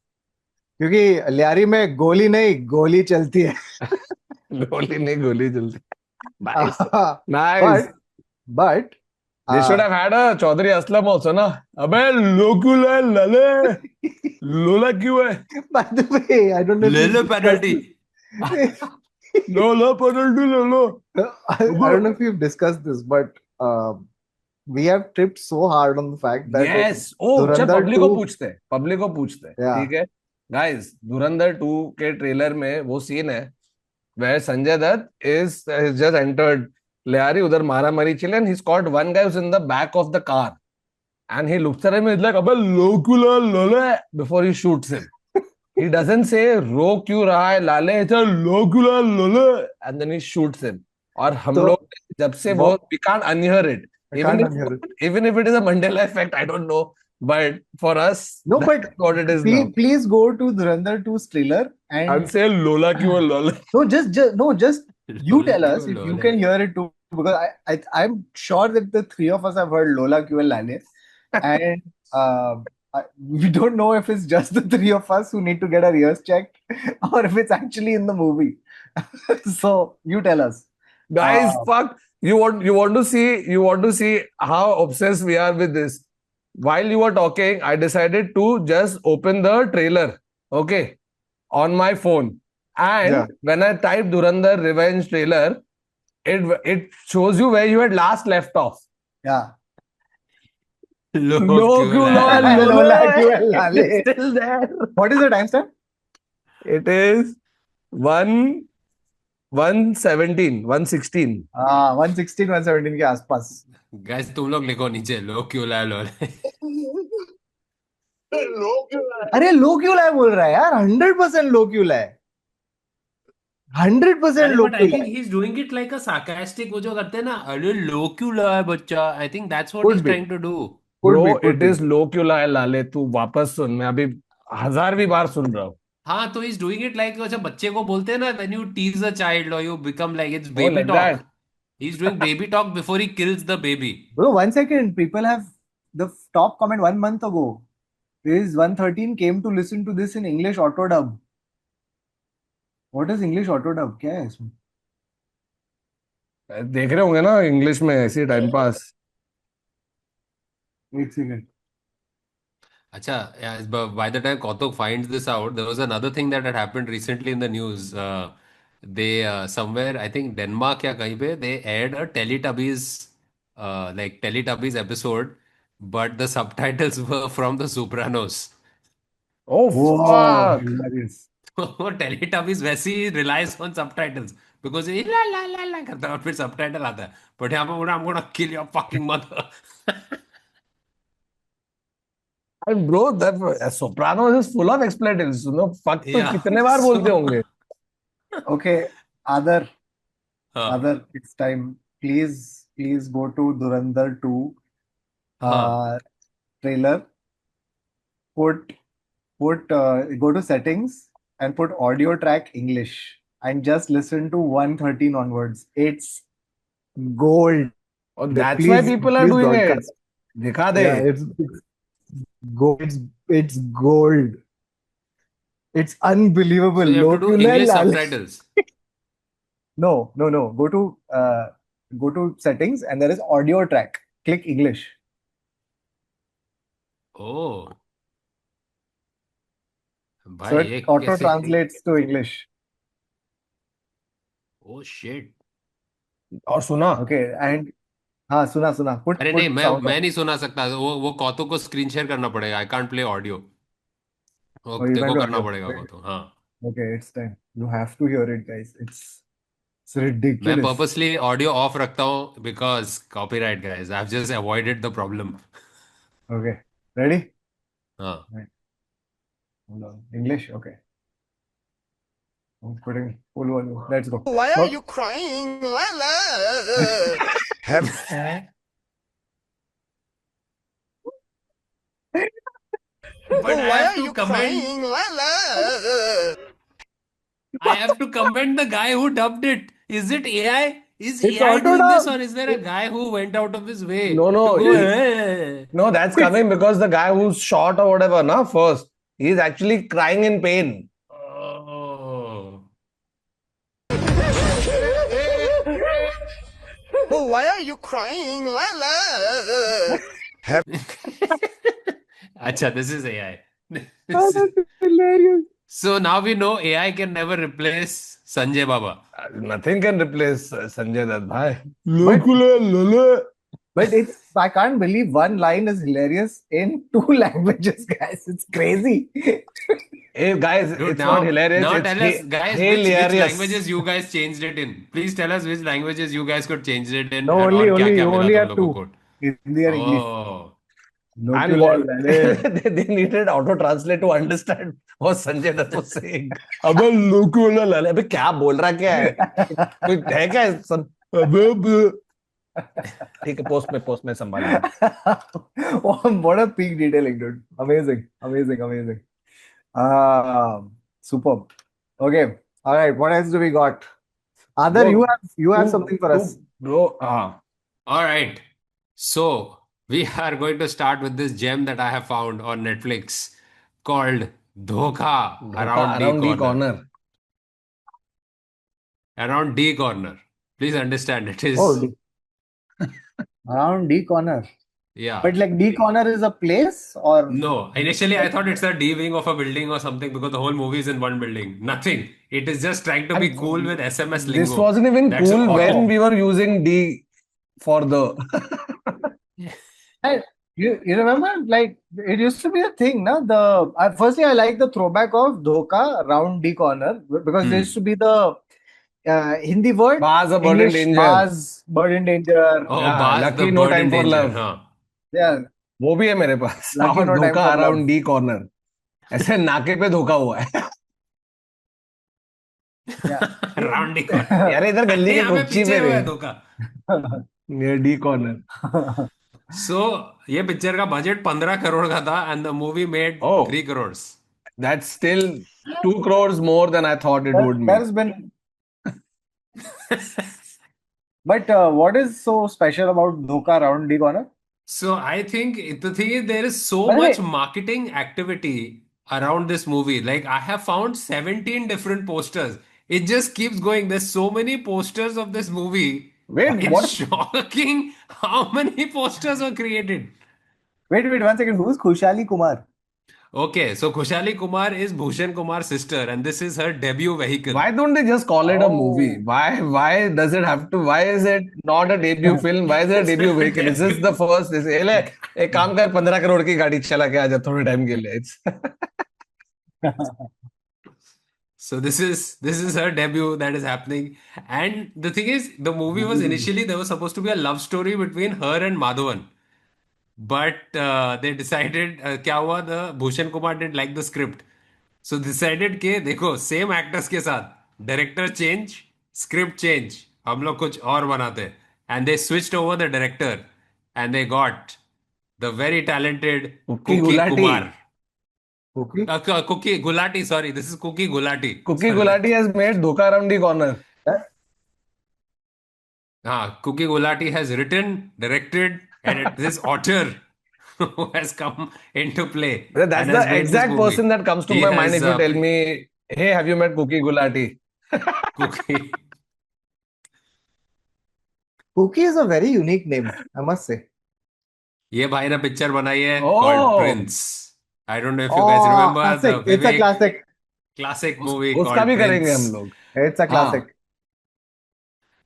क्योंकि Larry में गोली नहीं गोली चलती है. गोली नहीं गोली जल्दी. Nice. but Nice. but They should have had a Chaudhary Aslam also ना. अबे लोकुल है लले. लोला क्यों है? by the way, I don't know if ले you've low discussed penalty. this. लोला penalty ले लो. I don't know if you've discussed this, but we have tripped so hard on the fact that Yes. Oh, चल Dhurandhar public को 2 पूछते हैं. Public को पूछते हैं. Yeah. ठीक है. Guys, धुरंधर 2 के ट्रेलर में वो सीन है where Sanjay Dutt is has just entered Lyari, उधर मारा मारी चले and he's caught one guy who's in the back of the car and he looks at him and he's like अबे लोकुला लोले before he shoots him. he doesn't say रो क्यों रहा है लाले, it's a लो क्यों रहा है लाले, and then he shoots him. और हम तो लोग जब से वो we can't unhear it. I Even can't if unhear it. even if it is a Mandela effect, I don't know. But for us, No, but that's what it is now. please go to Dhurandhar 2's trailer And and say लोला क्यों है लाले. no, just you Lola tell us क्यों if you लोले? can hear it too, because I'm sure that the three of us have heard Lola Kyul Lale, and we don't know if it's just the three of us who need to get our ears checked or if it's actually in the movie. So you tell us. Guys, fuck. You want to see how obsessed we are with this. While you were talking, I decided to just open the trailer, okay, on my phone. And Yeah. when I typed Durandar Revenge trailer, it shows you where you had last left off. Yeah. Low No, क्यों क्यों लाले? Lola, Lola Lola. Kyul Lale. It's still there. What is the timestamp? It is 1:17, 1:16. 116, 117 के आसपास. Guys, तुम लोग लिखो नीचे लो क्यों लाले लोले. अरे लो क्यों लाए बोल रहा है यार, 100% लो क्यों लाए, 100% अरे लो but I क्यों think लाए. he's doing it like a sarcastic, वो जो करते हैं ना, अरे लो क्यों लाया बच्चा. I think that's what Could he's be. trying to do. Could Bro, be, could it be. is लो क्यों लाए लाले. तू वापस सुन, मैं अभी 1000वीं बार सुन रहा हूँ. हाँ, तो he's doing it like अच्छा बच्चे को बोलते हैं ना, when you tease a child or you become like it's Oh, baby like talk. that. He's doing baby talk before he kills the baby. Bro, 1 second. People have the top comment 1 month ago is 113 came to listen to this in English auto dub. What is English auto dub? क्या है इसमें? देख रहे होंगे ना English में ऐसे time pass. एक second. Acha, yeah, but by the time Kautuk finds this out, there was another thing that had happened recently in the news. They somewhere, I think Denmark या कहीं पे, they aired a Teletubbies episode, but the subtitles were from The Sopranos. Oh, Wow, fuck. hilarious. तो Teletubbies वैसे ही relies on subtitles because ये ला ला ला ला करता है और फिर subtitle आता है. But यहाँ पे बोला I'm gonna kill your fucking mother. And bro, that Sopranos is full of expletives. Fuck तो Yeah, कितने बार बोलते so होंगे. Okay, Adar, हाँ it's time. Please go to Dhurandhar 2 हाँ. trailer. Go to settings and put audio track English and just listen to 113 onwards. It's gold. और that's why people are Please doing it. broadcast. दिखा दे. Yeah, it's gold. It's gold. It's unbelievable. So you have to do Loculal English Lal- subtitles. No. Go to settings and there is audio track. Click English. Oh, So भाई ये it auto कैसे? translates to English. Oh shit. और सुना. Okay, and हाँ सुना put अरे नहीं, मैं sound on. मैं नहीं सुना सकता. वो कौतुक को स्क्रीन शेयर करना पड़ेगा. I can't play audio. वो Oh, you तेरे can को do करना audio. पड़ेगा वो तो. हाँ, Okay, it's time. You have to hear it, guys. It's मैं ridiculous. पर्पसली ऑडियो ऑफ रखता हूँ because copyright guys. I have just avoided the problem. Okay, ready? हाँ. Right. Hold on. English. Okay. I'm putting full volume. Let's go. Why are Nope. you crying? La la. But I Why have are to you comment. crying? La la. I have to comment the guy who dubbed it. Is it AI? Is It's AI auto doing this, dub. or is there a guy who went out of his way No, no, to go? No, that's coming because the guy who's shot or whatever, na, first, he's actually crying in pain. Oh. Why are you crying? La la. Acha, this is AI. Oh, that's hilarious. So now we know AI can never replace Sanjay Baba. Nothing can replace Sanjay Dutt, bhai. But I can't believe one line is hilarious in 2 languages, guys. It's crazy. Hey, guys, Dude, it's not hilarious. now It's tell us, guys, which hilarious. languages you guys changed it in. Please tell us which languages you guys could change it in. No, and only और क्या क्या you मिला only तुम have लोगों 2. को. Hindi and English. Oh. And Nuclear what Lale. they needed auto translate to understand what Sanjay Dutt was saying. अबे nuclear लाले, अबे क्या बोल रहा क्या है? कोई है क्या सब? ठीक है, पोस्ट में संभाल लेंगे. Oh, what a peak detailing, dude. Amazing, amazing, amazing. Superb. Okay. All right. What else do we got? Adar, Bro, you have something for us. bro. All right. So we are going to start with this gem that I have found on Netflix called Dhokha Around D Around D Corner. corner. Around D Corner. Please understand it is. Oh, around D corner. Yeah. But like D corner is a place or No, initially I thought it's a D wing of a building or something because the whole movie is in one building. Nothing. It is just trying to be And cool with SMS lingo. This wasn't even That's cool all. when we were using D for the. Hey, you remember like it used to be a thing, na? Firstly I like the throwback of Dhoka round D corner because there used to be the Hindi word Baz, a bird in English danger. Baz, bird in danger. Oh, Yeah, Baz, Lucky the No bird Time in for danger. Love. Huh. Yeah. वो भी है मेरे पास. Lucky और No Time धोखा for Love. Around D corner. ऐसे नाके पे धोखा हुआ है. Round D corner. यार इधर गली के यहाँ पे कुच्ची पीछे पे हुआ रे. है धोखा. Near D corner. So ये पिक्चर का बजट 15 करोड़ का था and the movie made Oh. 3 crores. That's still 2 crores more than I thought it would That be. has been. But what is so special about Dhoka round D corner? So I think the thing is there is so By the much way- marketing activity around this movie. Like I have found 17 different posters. It just keeps going. There's so many posters of this movie. Wait, It's what? shocking how many posters were created. Wait, 1 second. Who's Khushali Kumar? Okay, so Khushali Kumar is Bhushan Kumar's sister, and this is her debut vehicle. Why don't they just call it a movie? Oh. Why does it have to? Why is it not a debut film? Why is it a debut vehicle? Is this the first? This ले एक काम कर 15 करोड़ की गाड़ी चला के आ जा थोड़े टाइम के लिए. So this is her debut that is happening, and the thing is, the movie was initially there was supposed to be a love story between her and Madhavan, but they decided क्या हुआ the Bhushan Kumar didn't like the script, so decided कि देखो same actors के साथ director change, script change, हम लोग कुछ और बनाते, and they switched over the director, and they got the very talented Cookie Cookie Gulati. Kumar. Cookie? Cookie Gulati, sorry, this is Cookie Gulati. Cookie Sorry. Gulati has made Dhoka Around the Corner. Cookie Gulati has written, directed, and this author who has come into play. That's and has the made this exact movie. person that comes to He my mind has, if you tell me, hey, have you met Cookie Gulati? Cookie. Cookie is a very unique name, I must say. ये भाई ने picture बनाई है Oh. called Prince. I don't know if you guys Oh, remember classic. the It's a Vivek classic. classic movie उसका called भी करेंगे Prince. हम लोग. It's a classic.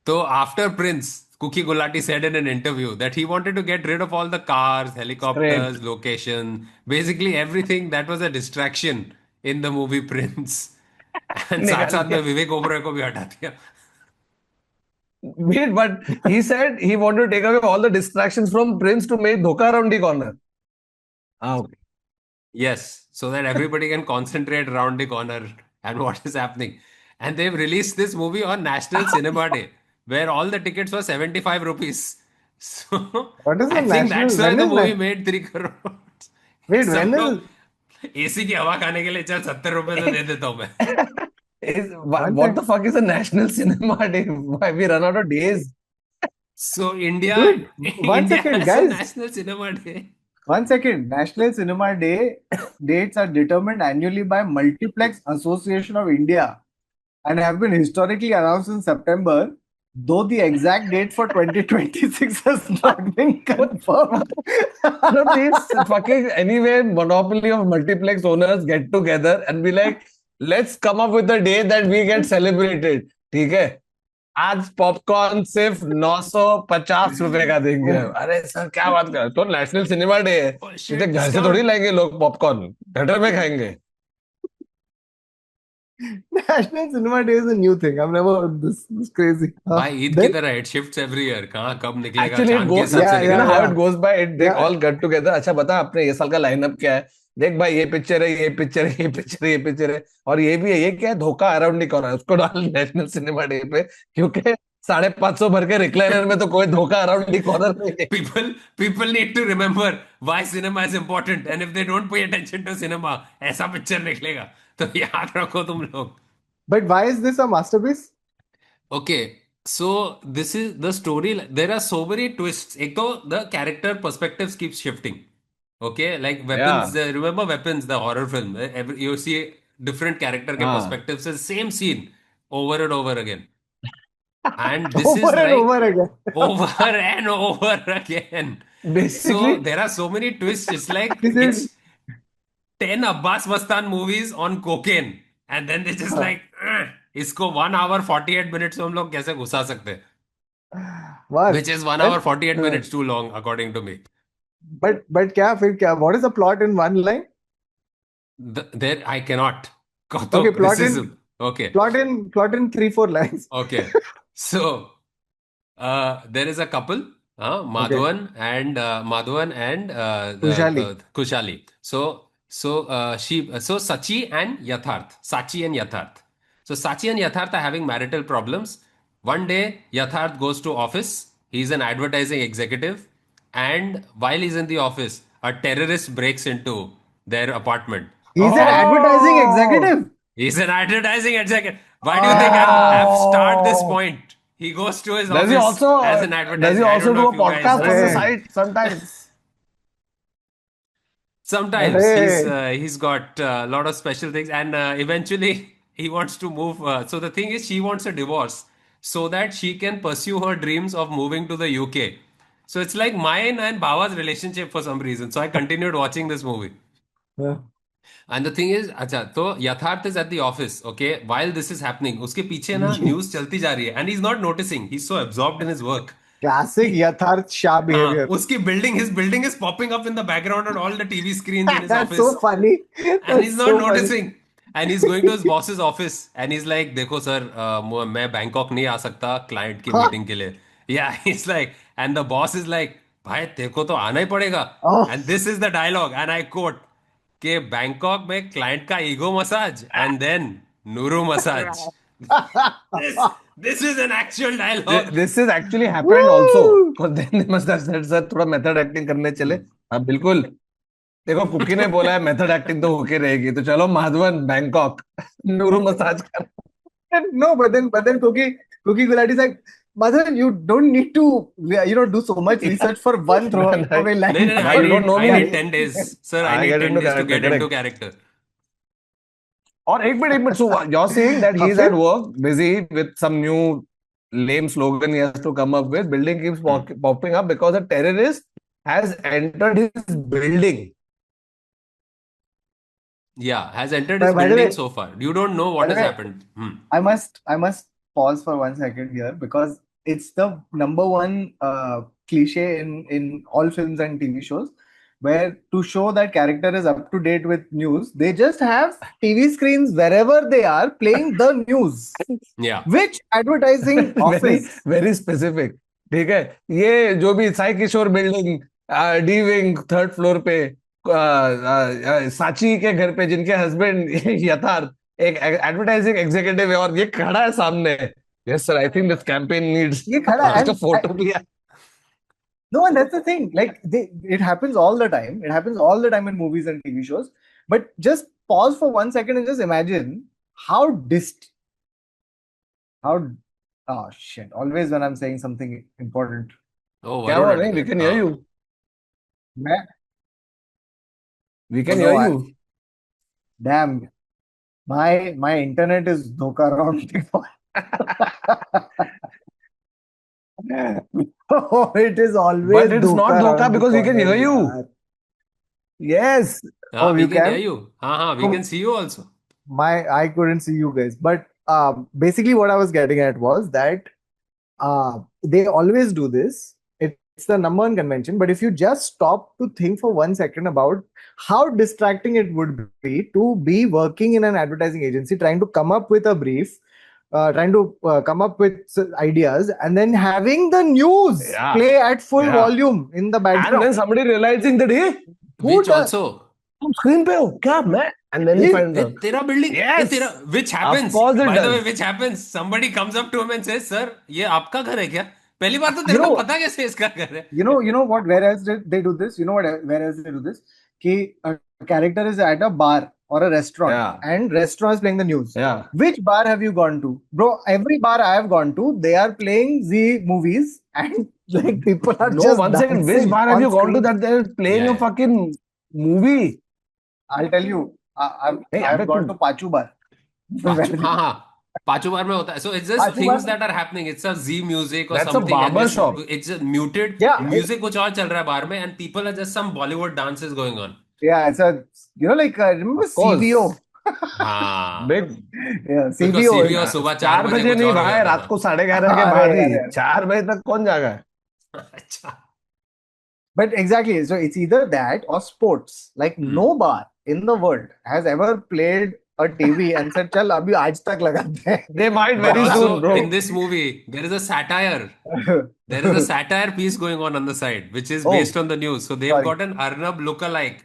So after Prince, Cookie Gulati said in an interview that he wanted to get rid of all the cars, helicopters, location, basically everything that was a distraction in the movie Prince. And साथ साथ में विवेक ओबरॉय को भी हटा दिया. Wait, but he said he wanted to take away all the distractions from Prince to make Dhoka Around the Corner. Okay. Yes, so that everybody can concentrate around the corner and what is happening. And they've released this movie on National Cinema Day, where all the tickets were 75 rupees. So What is the I think national- that's why when the is movie that? made 3 crores. Wait, सब when is लोग AC की हवा खाने के लिए चल 70 रुपए तो दे देता हूँ मैं. What the fuck is a national cinema day? Why we run out of days? So India, Dude, one India second, has a guys. National Cinema Day. 1 second. National Cinema Day dates are determined annually by Multiplex Association of India and have been historically announced in September, though the exact date for 2026 has not been confirmed. No, these fucking anyway, monopoly of multiplex owners get together and be like, let's come up with the day that we get celebrated. ठीक है? आज popcorn सिर्फ 950 रुपए का देंगे. अरे sir क्या बात कर, तो नेशनल सिनेमा डे है. Oh, shit, इधर घर से discount. थोड़ी लाएंगे लोग पॉपकॉर्न, थिएटर में खाएंगे. National Cinema Day is a new thing. I've never heard this. It's crazy. भाई ईद की Then तरह इट शिफ्ट्स एवरी ईयर, कहाँ कब निकलेगा Actually, it चांद के goes, हिसाब से yeah, you know yeah, how निकलेगा। it yeah, goes by. They yeah. all get together. अच्छा बता अपने ये साल का लाइनअप क्या है? देख भाई, ये पिक्चर है, ये पिक्चर है, ये पिक्चर है, ये पिक्चर है, और ये भी है। ये क्या है? धोखा अराउंड नहीं कॉर्नर, उसको डाल नेशनल सिनेमा डे पे, क्योंकि 550 भर के रिक्लाइनर में तो कोई धोखा अराउंड दी कॉर्नर नहीं है। People need to remember why cinema is important, and if they don't pay attention to cinema, ऐसा पिक्चर निकलेगा, तो याद रखो तुम लोग। But why is this a masterpiece? Okay, so this is the story. There are so many twists. एक तो the character perspectives keeps shifting. Okay, like Weapons. Yeah. Remember Weapons, the horror film. You see different character के हाँ. perspectives, the same scene over and over again. And this Over is and like over again. over and over again. So Basically, there are so many twists. It's like This is it's 10 Abbas Mastan movies on cocaine. And then they just like, इसको 1 hour 48 minutes में हम लोग कैसे घुसा सकते हैं? what? Which is 1 But hour 48 minutes too long, according to me. क्या फिर क्या? What is the plot in one line? There, I cannot. Okay, This is okay. plot in 3-4 lines. Okay. So there is a couple, Madhavan and Kushali. Kushali. So Sachi and Yatharth. So Sachi and Yatharth are having marital problems. One day, Yatharth goes to office. He's an advertising executive, and while he's in the office, a terrorist breaks into their apartment. He's an advertising executive. He's an advertising executive. Why do you think I've started this point? He goes to his does he office also as an does advertising. he I also don't know do a if you guys podcast on the Hey. side sometimes? Sometimes Hey. he's got a lot of special things, and eventually he wants to move. So the thing is, she wants a divorce so that she can pursue her dreams of moving to the UK. So it's like mine and Baba's relationship for some reason. So I continued watching this movie. Yeah. And the thing is, अच्छा तो यथार्थ is at the office, okay, while this is happening, उसके पीछे ना news चलती जा रही है, and he's not noticing, he's so absorbed in his work. Classic Yatharth Shah behavior. उसकी his building is popping up in the background on all the TV screens in his That's office, so funny. and That's he's not so funny. noticing. And he's going to his boss's office, and he's like, देखो sir, मैं Bangkok नहीं आ सकता client की meeting के लिए. Yeah, he's like, and the boss is like, भाई देखो तो आना ही पड़ेगा. Oh. And this is the dialogue, and I quote, कि बैंकॉक में क्लाइंट का ego massage and then nuru massage. This is an actual dialogue. This is actually happened also. Because then they must have said, sir, थोड़ा method acting करने चले. हाँ बिल्कुल. देखो cookie ने बोला है मेथड एक्टिंग तो होके रहेगी, तो चलो माधवन बैंकॉक नूरू मसाज कर. No, but then Cookie Gulati is like, Mother, you don't need to do so much research for one throwaway line. No, Why you don't know I me? need 10 days. Sir, I I need get 10 into days to get character, into correct. character. और एक minute, so you're saying that he's at work, busy with some new lame slogan he has to come up with. Building keeps popping up because a terrorist has entered his building. Yeah, has entered By his the way- building so far. You don't know what by has the way- happened. I must pause for 1 second here because it's the number one cliche in all films and TV shows, where to show that character is up to date with news, they just have TV screens wherever they are playing the news. Yeah. Which advertising very office? very specific. ठीक है, ये जो भी Sai Kishore building D wing 3rd floor पे साची के घर पे जिनके हस्बैंड यथार्थ एक एडवर्टाइजिंग एग्जीक्यूटिव है और ये खड़ा है सामने. Yes sir, I think this campaign needs. ये खड़ा है. उसका फोटो भी है. No, and that's the thing. Like it happens all the time. It happens all the time in movies and TV shows. But just pause for 1 second and just imagine how oh shit. Always when I'm saying something important. Oh, क्या हुआ? नहीं, we can hear you. मैं- We can Oh, hear no, you. Damn. My internet is dhoka around. Oh, it is always But it's not dhoka dhoka around the because we can hear corner, you. yaar. Yes. Oh, we you can can? hear you. We can see you also. I couldn't see you guys, but basically what I was getting at was that they always do this. It the number one convention. But if you just stop to think for 1 second about how distracting it would be to be working in an advertising agency, trying to come up with a brief, trying to come up with ideas, and then having the news Yeah. play at full Yeah. volume in the And background. then somebody realizing that, hey, Who Which does- also, तुम screen पे हो क्या मैं? And then you find out. तेरा building, Yes. which happens, course it by the does. way, which happens, somebody comes up to him and says, sir, ये आपका घर है क्या? पहली बार तो You तेरे को know- पता कैसे इसका घर है? you know what? Where else did they do this? You know what? Where else they do this? Ki a character is at a bar or a restaurant, Yeah. and restaurant is playing the news. Yeah. Which bar have you gone to, bro? Every bar I have gone to, they are playing Z movies, and like people are No, just 1 second. Which dancing bar have on you gone to screen. that they're playing Yeah, a yeah. fucking movie? I'll tell you, I've Hey, I've अबे gone तू- to Pachu bar. हाँ, पांचों बार में होता है. So it's just पांचों things bar- that are happening. It's a Z music or That's a something. and barber just- shop. It's a muted Yeah. music कुछ और चल रहा है बार में, and people are just some Bollywood dances going on. Yeah, it's a like remember Of course. CBO? हाँ. Big Yeah, Because CBO. CBO सुबह 4 बजे बजे कुछ नहीं और हो भाई, जाता रात था. को 11:30 के अरे बाद ही यार. 4 बजे तक कौन जागा है? अच्छा. But exactly, so it's either that or sports. Like no bar in the world has ever played a TV and said, "Chal, abhi aaj tak lagate hain." They might But very also soon, bro. in this movie, there is a satire. There is a satire piece going on the side, which is Oh. based on the news. So they've Sorry. got an Arnab lookalike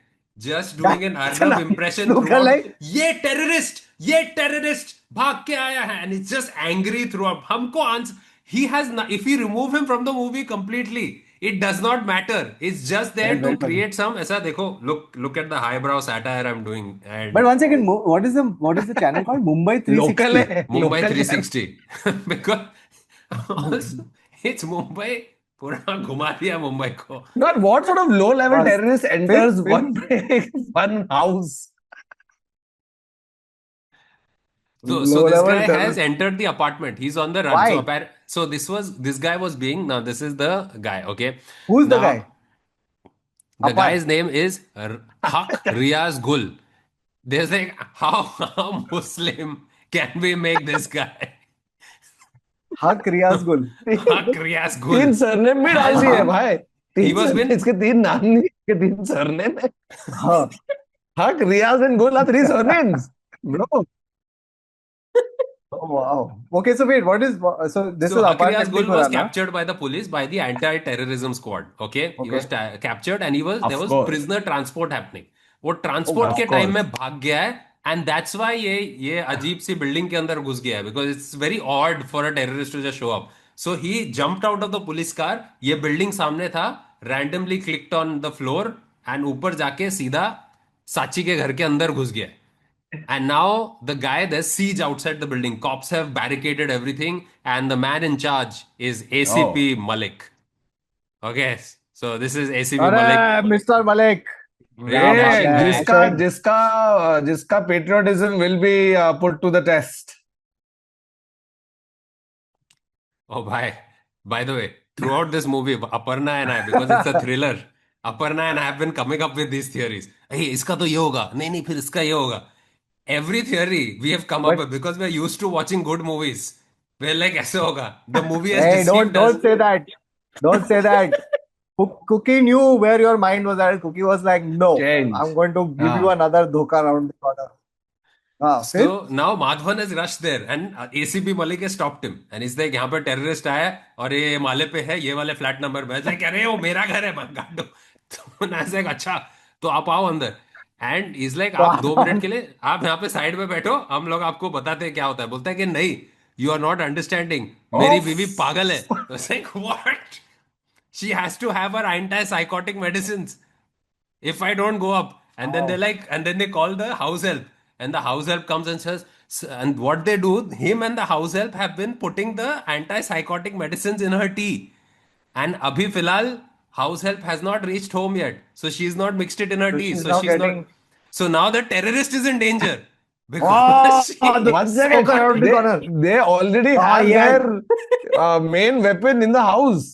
just doing an That's Arnab an impression lookalike? throughout. ये terrorist भाग के आया है, and it's just angry throughout. हमको answer. He has if we remove him from the movie completely, it does not matter. It's just there Very to create some. ऐसा देखो, look at the highbrow satire I'm doing. And But 1 second, what is the channel called? Mumbai 360. Local है. Mumbai local 360 because also, it's Mumbai पूरा घुमा दिया मुंबई को. God, what sort of low-level Fast. terrorist enters Phil. one house? So this Low-level guy has terrorist. entered the apartment. He's on the run. Why? So this guy was being, now this is the guy, okay? Who's the Now, guy? The Apart. guy's name is Haq Riaz Gul. There's like, how Muslim can we make this guy? Haq Riaz Gul. Haq Riaz तीन Gul. Surname भी डाल दिए भाई. He was been- इसके 3 नाम नहीं, इसके 3 surname है. Huh. Haq, Riaz and Gul are 3 surnames. Bro, Oh, wow. Okay, so wait, what is so this So is Haq apartment Riaz Gul was Tripura, na? captured by the police by the anti-terrorism squad. Okay, he was captured and Of there was course. prisoner transport happening. वो transport of के time course. में भाग गया है and that's why ये अजीब सी building के अंदर घुस गया है because it's very odd for a terrorist to just show up. So he jumped out of the police car. ये बिल्डिंग सामने था, randomly clicked on the floor and ऊपर जाके सीधा साची के घर के अंदर घुस गया. And now the guy, there's siege outside the building. Cops have barricaded everything, and the man in charge is ACP Malik. Okay, so this is ACP Arre, Malik. Mr. Malik. hey, बात है. जिसका patriotism will be put to the test. Oh, by the way, throughout this movie, Aparna and I, because it's a thriller, Aparna and I have been coming up with these theories. Hey, इसका तो ये होगा, नहीं फिर इसका ये होगा. Every theory we have come up with because we're used to watching good movies. We're like ऐसे होगा. The movie has Hey, deceived don't us. say that. Don't say that. Cookie knew where your mind was at. Cookie was like, no, Change. I'm going to give you another dhoka around the corner. So now Madhavan has rushed there and ACP Malik has stopped him and he's like यहाँ पे terrorist आया है और ये माले पे है, ये वाले फ्लैट नंबर पे. like अरे वो मेरा घर है, मैं काट दो. तो मैं like अच्छा तो आप आओ अंदर. एंड इज लाइक आप 2 मिनट के लिए आप यहाँ पे साइड में बैठो, हम लोग आपको बताते हैं क्या होता है. बोलता है कि नहीं, यू आर नॉट अंडरस्टैंडिंग, मेरी बीवी पागल है. Like what, she has to have her anti psychotic medicines if I don't go up. And then they call the house help, and the house help comes and says, and what they do, him and the house help have been putting the anti-psychotic medicines in her tea. And abhi filal, house help has not reached home yet, so she's not mixed it in her tea. she's So now she's getting- not. So now the terrorist is in danger because she- One second, around the corner. they already have yeah. their main weapon in the house.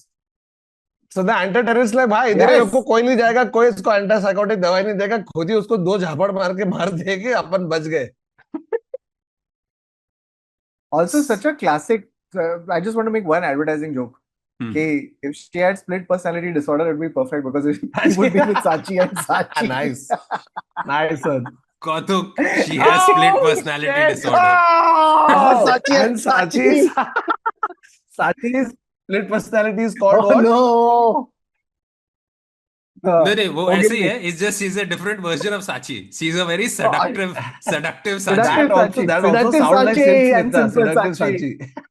So the anti-terrorist like भाई इधर Yes. आपको कोई नहीं जाएगा, कोई इसको anti-psychotic दवाई नहीं देगा, खुद ही उसको 2 झापड़ मार के मार देंगे, अपन बच गए. Also, such a classic. I just want to make one advertising joke. कि if she had split personality disorder, it would be perfect because he would be with Sachi and Sachi. Nice. Nice one. Kautuk, she has split personality shit. disorder. Oh, Sachi and and Sachi. Sachi's split personality is called Oh what? no. नहीं वो forgive ऐसे ही me. है. It's just she's a different version of Sachi. She's a very seductive Sachi. Seductive That also Seductive sounds like Sachi Sid and Smita, simple seductive Sachi. Sachi.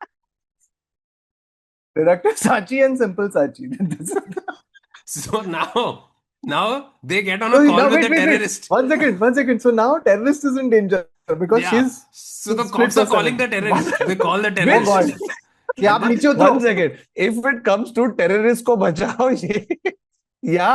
Seductive Sachi and simple Sachi. So now they get on So a call now with wait, the wait, wait. terrorist. 1 second. So now terrorist is in danger because Yeah. she's So the split cops are calling the personality. terrorist. They call the Oh terrorist. God. कि आप नीचे उतरो. 1 second. If it comes to terrorist को बचाओ ये या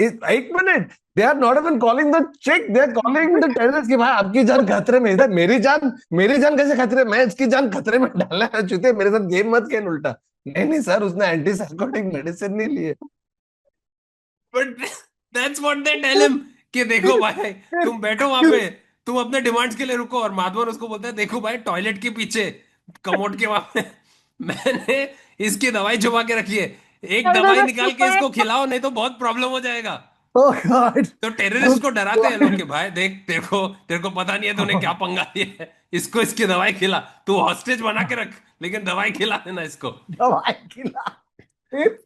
एक minute they are not even calling the chick, they are calling the terrorist कि भाई आपकी जान खतरे में. इधर मेरी जान कैसे खतरे में, मैं इसकी जान खतरे में डालना है. चूते मेरे साथ गेम मत खेल उल्टा. नहीं सर, उसने एंटी साइकोटिक मेडिसिन नहीं लिए. But that's what they tell him कि देखो भाई तुम बैठो वहां पे, तुम अपने डिमांड्स के लिए रुको. और माधवन उसको बोलता है देखो भाई टॉयलेट के पीछे कमोड के वहां पे मैंने इसकी दवाई छुपा के रखी है. एक दवाई निकाल के इसको खिलाओ नहीं तो बहुत प्रॉब्लम हो जाएगा. Oh God. तो टेररिस्ट को डराते हैं लोग कि भाई देख तेरे को पता नहीं है तूने क्या पंगा लिया है. इसको इसकी दवाई खिला, तू हॉस्टेज बना के रख लेकिन दवाई खिला देना इसको. दवाई खिला.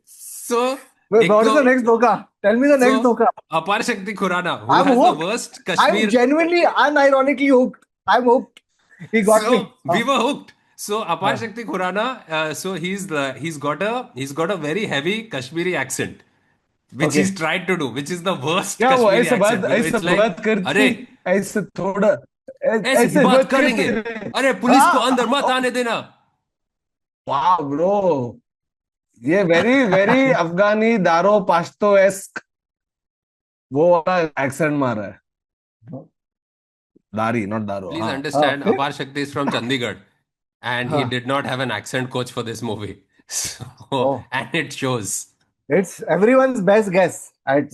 सो Wait, what is the next धोखा? Tell me the next धोखा. अपार शक्ति Khurana, who I'm has the hooked. worst I'm Kashmir. genuinely, unironically hooked. I'm hooked. He got So me. we were hooked. So Apar Shakti Khurana, so he's got a very heavy Kashmiri accent, which Okay. he's tried to do, which is the worst क्या वो Kashmiri accent. Because ऐसे it's like, बात करती, अरे ऐसे थोड़ा ऐसे भी बात करेंगे, अरे पुलिस को अंदर मत आने देना. वाह ब्रो, ये वेरी वेरी अफगानी दारो पाश्तो एस्क वो वाला एक्सेंट मार रहा है. दारी नॉट दारो. Please हाँ. understand, okay. Apar Shakti is from Chandigarh, and he Huh. did not have an accent coach for this movie. So, Oh. and it shows. It's everyone's best guess.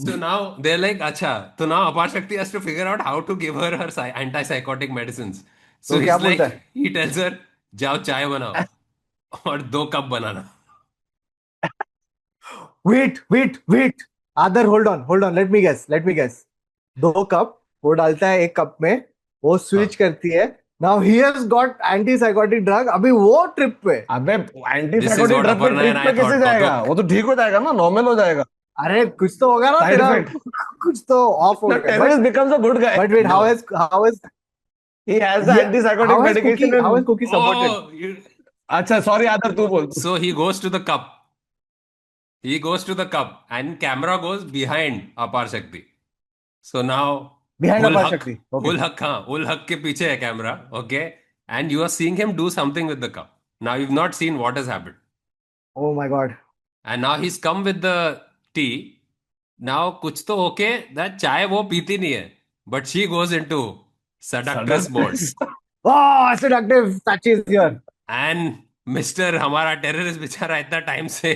So now they're like, acha. So now Apar Shakti has to figure out how to give her antipsychotic medicines. So तो क्या he's like, बोलता है? he tells her, जाओ चाय बनाओ और 2 cup banana. Wait. Adar, hold on. Let me guess. 2 cup वो डालता है 1 कप में, वो स्विच करती है. Now he has got antipsychotic drug. अभी वो ट्रिप पे. अबे This is antipsychotic what drug पे Aparna ट्रिप and I पे कैसे thought, जाएगा? Kautuk. वो तो ठीक हो जाएगा ना, नॉर्मल हो जाएगा. अरे कुछ तो होगा ना Side तेरा. effect. कुछ तो ऑफ हो The गया. terrorist becomes a good guy. But wait, No. how is He has the Yeah, antipsychotic how has medication. Cookie, how has Cookie supported? Oh, अच्छा सॉरी आदर तू बोल. so he goes to the cup. He goes to the cup, and camera goes behind Apar Shakti. So now Behind Ul Apar Haq- Shakti. Okay. Ul Haq के पीछे है camera, okay? And you are seeing him do something with the cup. Now you've not seen what has happened. Oh my God. And now he's come with the tea. Now कुछ तो okay, that चाय वो पीती नहीं है, but she goes into seductress mode. Oh, seductive. Sachi is here. And Mr. हमारा terrorist बेचारा इतना टाइम से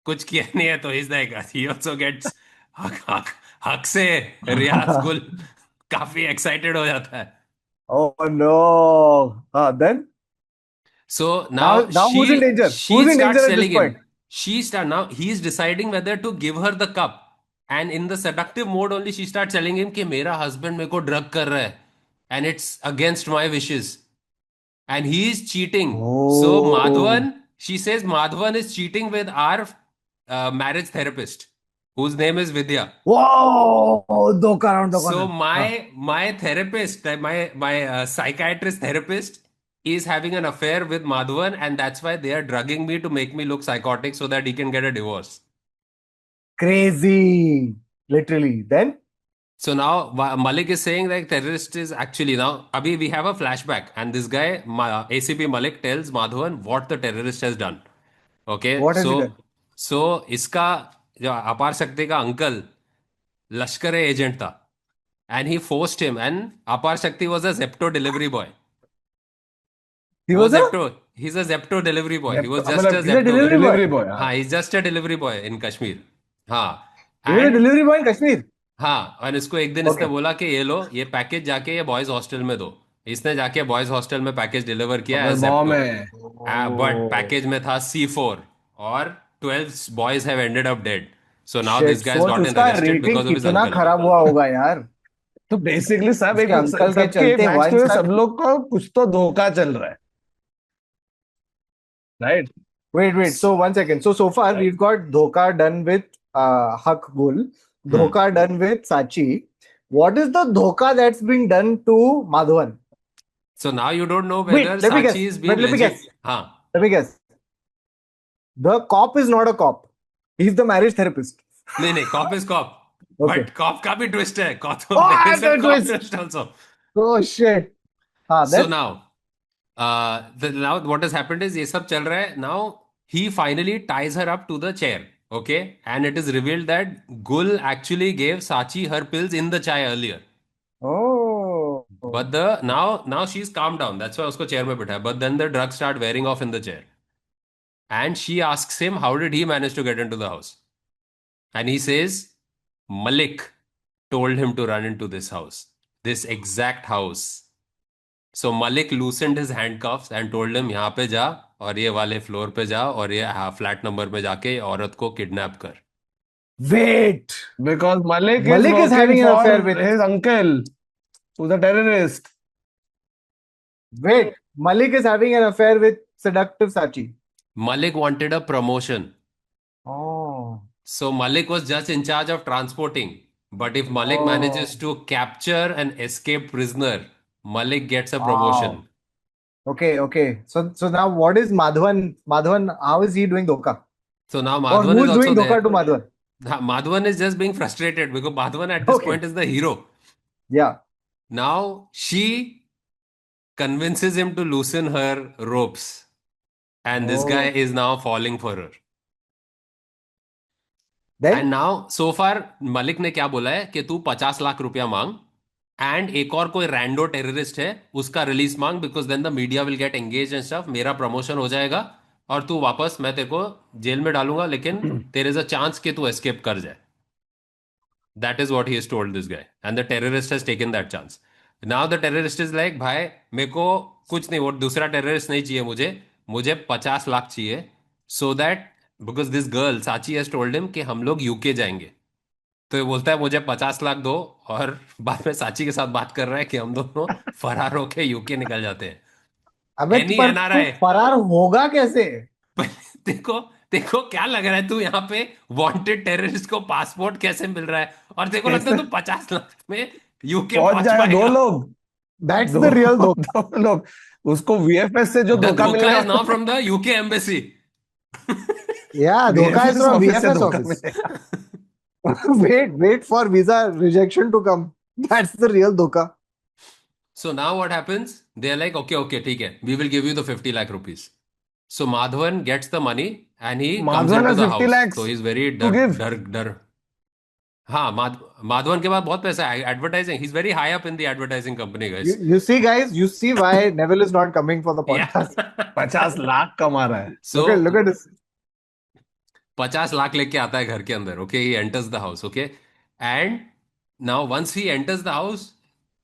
कुछ किया नहीं है, तो he's like, he also gets हक से रियाज गुल काफी एक्साइटेड हो जाता है. Oh no. Then? So now who's in danger? she Who's in starts danger at telling this point? him. Now he's deciding whether to give her the cup, and in the seductive mode only she starts telling him कि मेरा husband मेरे को drug कर रहा है, and it's against my wishes, and he is cheating. So Oh. she says Madhavan is cheating with our marriage therapist, whose name is Vidya. Whoa. धोखा round. So my therapist, my psychiatrist therapist is having an affair with Madhavan, and that's why they are drugging me to make me look psychotic so that he can get a divorce. Crazy. Literally. Then? So now Malik is saying that terrorist is actually now. Abhi we have a flashback, and this guy ACP Malik tells Madhavan what the terrorist has done. Okay. What has he done? So इसका जो अपार शक्ति का uncle लश्कर agent था, and he forced him, and Apar Shakti was a Zepto delivery boy. He was a? Zepto. He's a Zepto delivery boy. He was just a he's a Zepto delivery delivery boy. हाँ, he's just a delivery boy in Kashmir. हाँ. He was a And delivery boy in Kashmir. हाँ, और इसको एक दिन इसने बोला कि ये लो, ये पैकेज जाके ये बॉयज हॉस्टल में दो. इसने जाके बॉयज हॉस्टल में पैकेज डिलीवर किया एज बॉम्ब Zepto. है. बट पैकेज में था C4 or 12 boys have ended up dead. So now Shit, this guy's सोच gotten उसका arrested rating because of his कितना uncle. खराब हुआ होगा यार. तो बेसिकली सब उसके एक अंकल के सबके चलते मैच वन में स्टार. सब लोग का कुछ तो धोखा चल रहा है, right? Wait. So 1 second. So far we've got Dhoka done with Haq Gul, Dhoka done with Sachi. What is the Dhoka that's been done to Madhavan? So now you don't know Wait, whether let me Sachi guess. is being Let me legit. guess. हाँ. Let me guess. The cop is not a cop. He's the marriage therapist. नहीं, cop is cop. Okay. But cop का भी twist है. Cop Oh, there I is have a the cop twist. twist also. Oh shit. So Then now, now what has happened is ये सब चल रहा है. Now he finally ties her up to the chair. Okay, and it is revealed that Gul actually gave Sachi her pills in the chai earlier. oh. But the now she's calmed down. That's why उसको chair में बिठाया. But then the drugs start wearing off in the chair. And she asks him, how did he manage to get into the house? And he says, Malik told him to run into this house, this exact house. So Malik loosened his handcuffs and told him, यहाँ पे जा और ये वाले floor पे जा और ये फ्लैट नंबर पे जाके औरत को किडनैप कर. Wait. Because Malik Malik is is having working an affair for with. his uncle, who's a terrorist. Wait. Malik is having an affair with seductive Sachi. Malik wanted a promotion. Oh. So Malik was just in charge of transporting. But if Malik Oh. manages to capture an escaped prisoner, Malik gets a Wow. promotion. Okay. So now what is Madhavan? Madhavan, how is he doing Dhoka? So now Or Madhavan who is is doing also Dhoka there. to Madhavan? Madhavan is just being frustrated because Madhavan at this Okay. point is the hero. Yeah. Now she convinces him to loosen her ropes. And this guy Oh. is now falling for her. Then and now so far Malik ने क्या बोला है कि तू 50 लाख रुपया मांग and एक और कोई रैंडो टेररिस्ट है उसका रिलीज मांग because then the media will get engage and stuff. मेरा प्रमोशन हो जाएगा और तू वापस मैं तेरे को जेल में डालूंगा लेकिन देयर इज अ चांस कि तू एस्केप कर जाए. That is what he has told this guy. And the terrorist has taken that chance. Now the terrorist is like, भाई मेरे को कुछ नहीं, वो दूसरा टेररिस्ट नहीं चाहिए मुझे, मुझे 50 लाख चाहिए. So that because this girl साची हैज टोल्ड हिम कि हम लोग यूके जाएंगे. तो ये बोलता है मुझे 50 लाख दो और बाद में साची के साथ बात कर रहा है कि हम दोनों फरार होके यूके निकल जाते हैं. अबे एनी पर तू एनआरआई फरार होगा कैसे? देखो देखो क्या लग रहा है तू यहाँ पे वांटेड टेररिस्ट को पासपोर्ट कैसे मिल रहा है और देखो लगता है तू 50 लाख में यूके पहुंच पहुंच जाएगा. दो पाएगा. लोग, That's दो the real Dhoka. दो लोग. उसको वीएफएस से जो द धोखा धोखा मिलने is now from the UK embassy. Yeah, Dhoka is VFS from office से VFS धोखा office. मिलेगा. Wait for visa rejection to come. That's the real Dhoka. So now what happens? They are like, okay, ठीक है, we will give you the 50 lakh rupees. So Madhavan gets the money and he comes Madhavan into has the 50 house. lakhs So he's very to give. डर. हाँ, माधवन के पास बहुत पैसा है. Advertising, he's very high up in the advertising company, guys. You see, guys, you see why Neville is not coming for the Yeah. podcast. 50 lakh कमा रहा है. So Look at this. 50 lakh लेके आता है घर के अंदर. Okay, he enters the house. Okay, and now once he enters the house,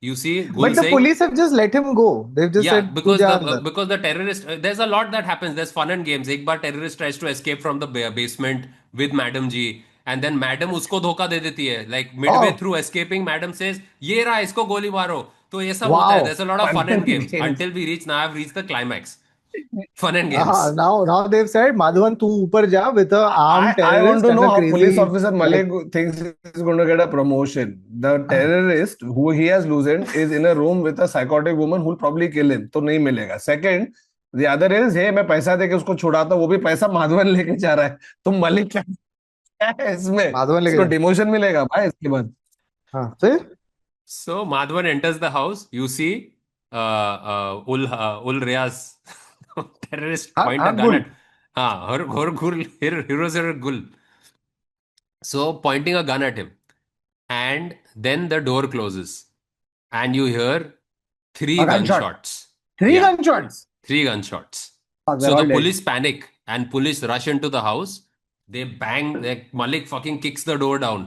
you see Gul But the saying, police have just let him go. They've just yeah, said, because "तू जा the अंदर." because the terrorist, there's a lot that happens. There's fun and games. एक बार terrorist tries to escape from the basement with Madam G, and then Madam उसको धोखा दे देती है. Like midway Oh, through escaping, Madam says, ये रहा, इसको गोली मारो. तो ये सब होता है. wow. There's a lot of Fun fun and and games games. until we reach. Now I've reached the climax. Fun and games. Now they've said, Madhavan, तू ऊपर जा with a armed I want terrorist to and know a how police crazy. officer Malik thinks he's going to get a promotion. The terrorist who he has loosened is in a room with a psychotic woman who will probably kill him. तो नहीं मिलेगा. Second, the other is, hey, मैं पैसा देके उसको छुड़ाता हूँ, वो भी पैसा माधवन लेके जा रहा है. तो मलिक क्या है इसमें? माधवन लेके इसको जा. डिमोशन मिलेगा भाई इसके बाद. हाँ, फिर? So Madhavan enters the house. You see, Ul Riaz, terrorist, point a gun Gul. at, Hero Gul. So pointing a gun at him, and then the door closes, and you hear three A gunshot. gunshots. Three Yeah, gunshots. three gunshots. Fuck, they're So all the dead. police panic, and police rush into the house. They bang. Like Malik fucking kicks the door down,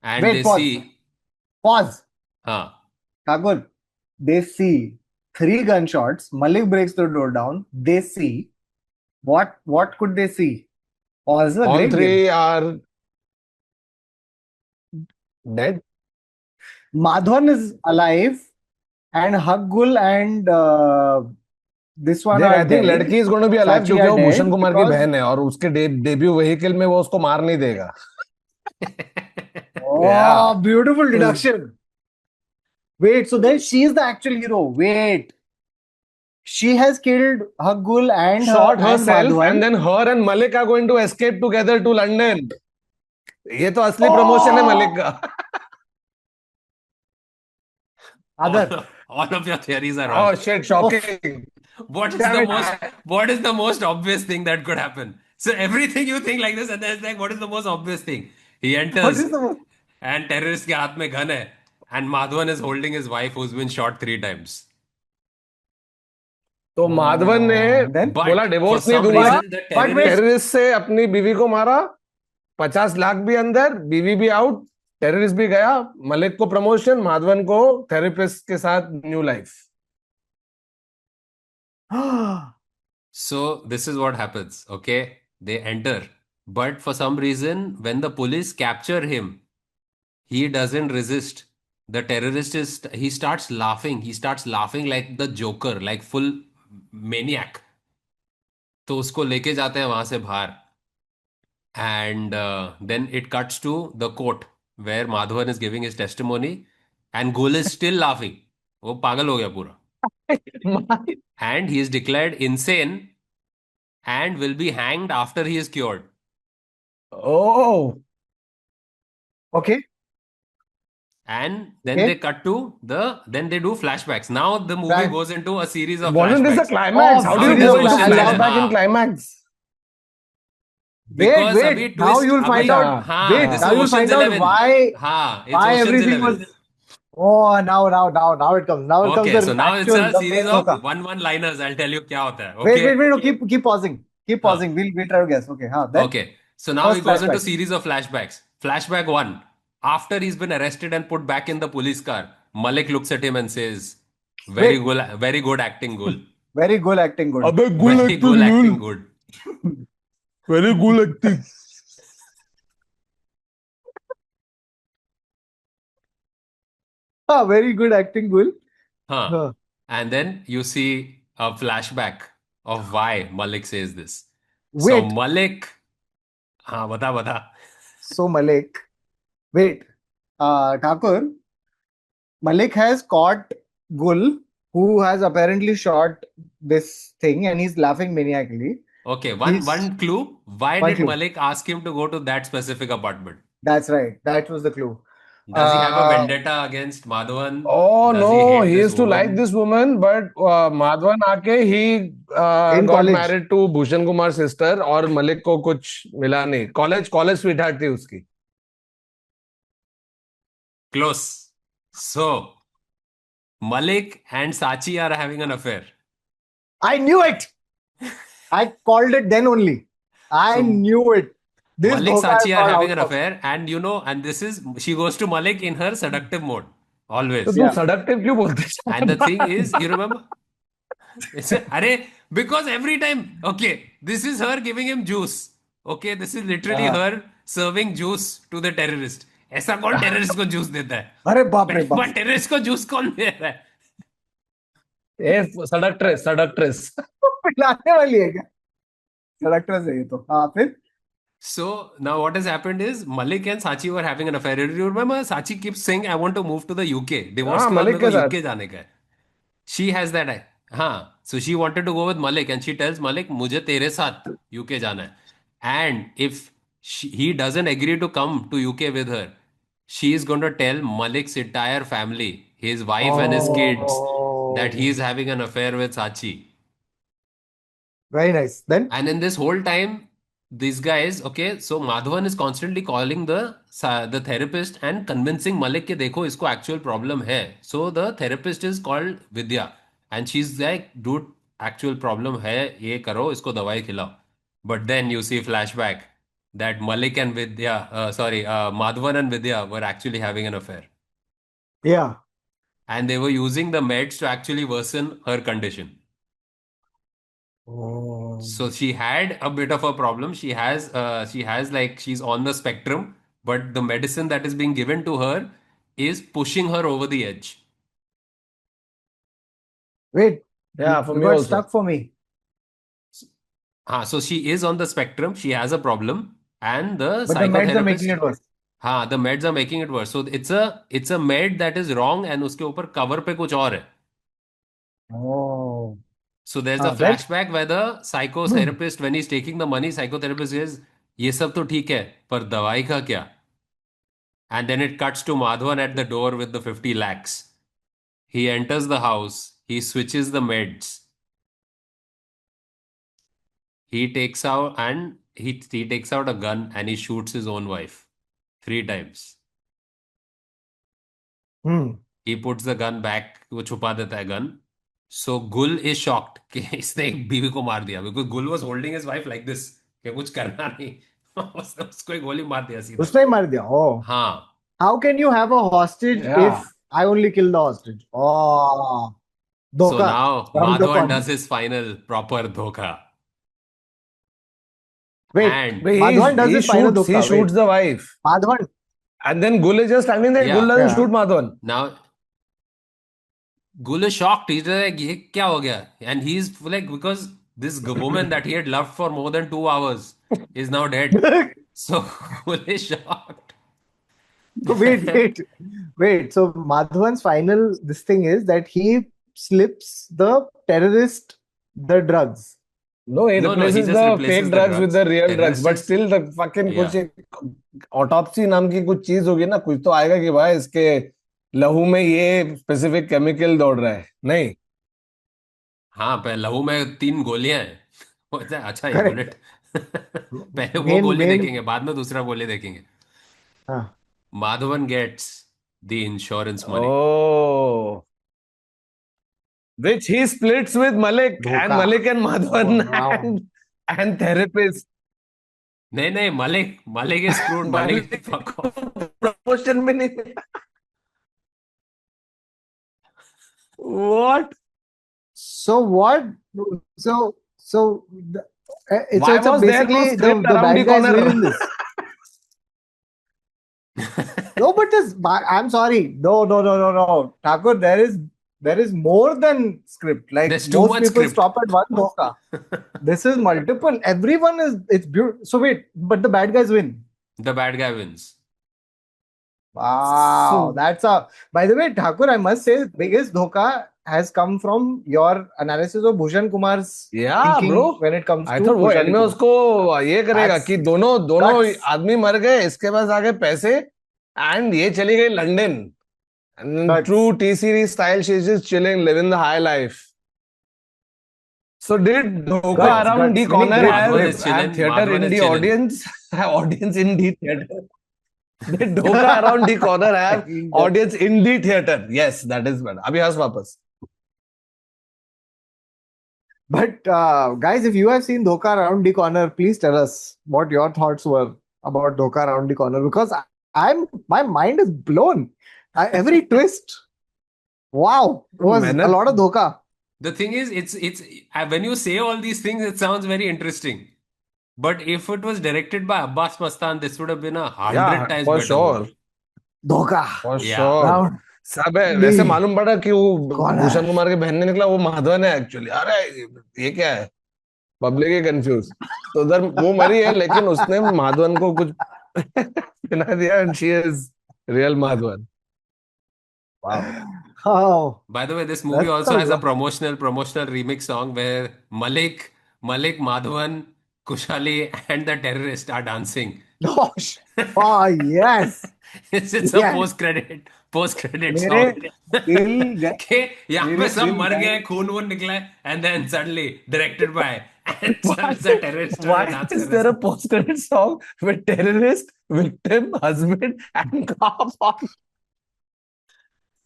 and Wait, they pause. see, Pause. huh. Thakur, they see three gunshots. Malik breaks the door down. They see what? What could they see? Oh, this is a All great game. three are dead. Madhavan is alive, and Haggul and this one देख, are I think dead. लड़की is going to be alive, Sachi क्योंकि are वो Bhushan dead Kumar की because बहन है और उसके debut vehicle में वो उसको मार नहीं देगा. oh, Yeah. beautiful deduction. Wait, so then she is the actual hero. Wait, she has killed Haggul and Shot and herself, Madhavan. and then her and Malik are going to escape together to London. ये तो असली Oh! Promotion है मलिक का. Other. All of your theories are wrong. Oh shit, shocking. What is Damn the it. most obvious thing that could happen? So everything you think like this, and then it's like, what is the most obvious thing? He What enters, is the most? and terrorist के हाथ में gun है, and Madhavan is holding his wife who's been shot 3 times. तो माधवन ने Then? बोला But for divorce नहीं some दूंगा, reason, the But wait. terrorist terrorist से अपनी बीवी को मारा, 50 लाख भी अंदर, बीवी भी आउट, टेररिस्ट भी गया, मलिक को प्रमोशन, माधवन को थेरेपिस्ट के साथ new life. So this is what happens, okay? They enter, but for some reason, when the police capture him, he doesn't resist. The terrorist he starts laughing. He starts laughing like the Joker, like full maniac. तो उसको लेके जाते हैं वहां से बाहर. And then it cuts to the court where Madhavan is giving his testimony, and Gul is still laughing. वो पागल हो गया पूरा. And he is declared insane and will be hanged after he is cured. Oh, Okay. And then Okay. they cut to then they do flashbacks. Now the movie Right. goes into a series of wasn't this the flashbacks. climax? Oh, How do you series go of into flashbacks. flashback in हाँ. climax? Because Wait. अभी Now twist you'll find अभी out. हाँ Wait. this Now is you'll Ocean's find out 11. why हाँ, it's why Ocean's everything 11. was. Oh, now it comes. Now it comes Okay, the so now it's actual a the series main of hoka. one-liners. I'll tell you क्या होता है. Wait, Okay. no, keep pausing. Keep हाँ. pausing. We'll try to guess. Okay, then Okay. So now he first goes into flashback. series of flashbacks. Flashback 1. After he's been arrested and put back in the police car, Malik looks at him and says, Wait. Very good acting, Gul. Very good acting, good. अबे गुल Very good acting, good. Very गुल acting. Very good acting, Gul. Huh. Huh. And then you see a flashback of why Malik says this. So Wait. Malik, हाँ बता. So Malik, wait. Thakur, Malik has caught Gul, who has apparently shot this thing, and he's laughing maniacally. Okay, one He's- clue. Why One did clue. Malik ask him to go to that specific apartment? That's right. That was the clue. Does he have a Uh, vendetta against Madhavan? Oh Does no, hate he this used to like woman? this woman, but Madhavan आके he In got college. married to Bhushan Kumar sister, और मलिक को कुछ मिला नहीं. College sweetheart थी उसकी. Close. So, Malik and Sachi are having an affair. I knew it. I called it then only. I So, knew it. This Malik Dhokha Sachi is are not having out an of- affair, and and this is she goes to Malik in her seductive mode तो always. तुम seductive क्यों बोलते हो? And the thing is, you remember? Arey, because every time, okay, this is her giving him juice. Okay, this is literally her serving juice to the terrorist. ऐसा कौन terrorist को juice देता है? अरे बाप रे बाप. But terrorist को juice कौन दे रहा है? ए seductress. पिलाने वाली है क्या? Seductress है ये तो. हाँ फिर. So now what has happened is Malik and Sachi were having an affair. You remember Sachi keeps saying, "I want to move to the UK." Divorce हाँ, के बाद मलिक मेरे को के साथ. UK जाने का है. She has that. हाँ. So she wanted to go with Malik, and she tells Malik, "मुझे तेरे साथ UK जाना है." And if he doesn't agree to come to UK with her, she is going to tell Malik's entire family, his wife and his kids, that he is having an affair with Sachi. Very nice. Then And in this whole time, these guys, okay, so Madhavan is constantly calling the therapist and convincing Malik कि देखो इसको actual problem है. So the therapist is called Vidya, and she's like, dude, actual problem है, ये करो, इसको दवाई खिलाओ. But then you see flashback that Malik and Madhavan and Vidya were actually having an affair, yeah. and they were using the meds to actually worsen her condition. Oh. So she had a bit of a problem. She has like she's on the spectrum, but the medicine that is being given to her is pushing her over the edge. Wait, Yeah, for you me got also. stuck for me. So she is on the spectrum. She has a problem, and the But the meds are making psychotherapist. it worse. हाँ, the meds are making it worse. So it's a med that is wrong, and उसके ऊपर cover पे कुछ और है. Oh. So there's a Then flashback where the psychotherapist, when he's taking the money, psychotherapist says, ये सब तो ठीक है, पर दवाई का क्या? And then it cuts to Madhavan at the door with the 50 lakhs. He enters the house. He switches the meds. He takes out and he takes out a gun and he shoots his own wife 3 times. He puts the gun back. वो छुपा देता है gun. So Gul is shocked कि इसने एक बीवी को मार दिया, because Gul was holding his wife like this कि कुछ करना नहीं. उसने उसको एक गोली मार दिया सीधा. उसने ही मार दिया. Oh. हाँ. How can you have a hostage Yeah. if I only kill the hostage? Oh. So Dhoka. now Round the Madhavan corner. does his final proper dhoka. Wait, And Wait, Madhavan does he his final shoots, he dhoka. shoots Wait. the wife. Madhavan. And then Gul is just standing there. Yeah. Gul doesn't Yeah. shoot Madhavan. now Gul is shocked. He's like, ये क्या हो गया? And he's like, because this woman that he had loved for more than 2 hours is now dead. So Gul is shocked. Wait. So Madhavan's final this thing is that he slips the terrorist the drugs. No, he No, replaces he just the replaces fake the drugs with the drugs. real drugs. But Terrorists- still, the fucking Yeah. कुछ एक autopsy नाम की कुछ चीज होगी ना, कुछ तो आएगा कि भाई इसके लहू में ये स्पेसिफिक केमिकल दौड़ रहा है. नहीं. हाँ, पहले लहू में 3 गोलियां हैं. बोलता है, अच्छा ये Correct. बुलेट. पहले वो Main- गोली main- देखेंगे, बाद में दूसरा गोली देखेंगे. हाँ. Madhavan gets the insurance money. Oh. Which he splits with Malik Dhoka. and Malik and Madhavan Oh, wow. and therapist. नहीं, Malik is screwed. Malik is fuck off. Promotion में नहीं. What? So what? So it's Why was there no basically the script around the bad guys corner? win in this. No, but I'm sorry. No. Thakur, there is more than script. Like There's too most much people script. stop at one dhoka. This is multiple. Everyone it's beautiful. So wait, but the bad guys win. The bad guy wins. Wow, So- that's a. By the way, Thakur, I must say, biggest dhoka has come from your analysis of Bhushan Kumar's Yeah, thinking bro. when it comes I to thought वो Bhushali end में Kumar. उसको ये करेगा That's कि दोनों guts. आदमी मर गए, इसके पास आ गए पैसे and ये चली गई London. And Guts. true T series style, she's just chilling, living the high life. So did Dhoka Guts, around the guts. corner Meaning Madhavan is have chilling, theater Madhavan in is the chilling. audience? Audience in the theater. Did Dhoka around the corner have audience in the theater? Yes, that is better. अभी हंस वापस. But guys, if you have seen Dhoka Around the Corner, please tell us what your thoughts were about Dhoka Around the Corner, because my mind is blown. Every twist, wow, it was मैंने- a lot of Dhoka. The thing is, it's when you say all these things, it sounds very interesting. But if it was directed by Abbas Mastan, this would have been 100 Yeah, times for better sure. movie. Dhoka. For Yeah. sure. Round. सब है. वैसे नहीं. मालूम पड़ा कि वो कौन है? भूषण कुमार के बहन ने निकला, वो माधवन है एक्चुअली. अरे ये क्या है? पब्लिक है कंफ्यूज. तो उधर वो मरी है, लेकिन उसने माधवन को कुछ बना दिया and she is real Madhavan. Wow. Oh, By the way, this movie That's also a has a lot. promotional remix song where Malik, Madhavan, Kushali, and the terrorist are dancing. gosh. Oh, yes. It's a Yeah. post-credit मेरे song. दिल गए. कि यहाँ पे मेरे सब दिल मर गए. गए, खून वून निकला है, and then suddenly directed by and the terrorist Why is there a post-credit song with terrorist, victim, husband, and car park?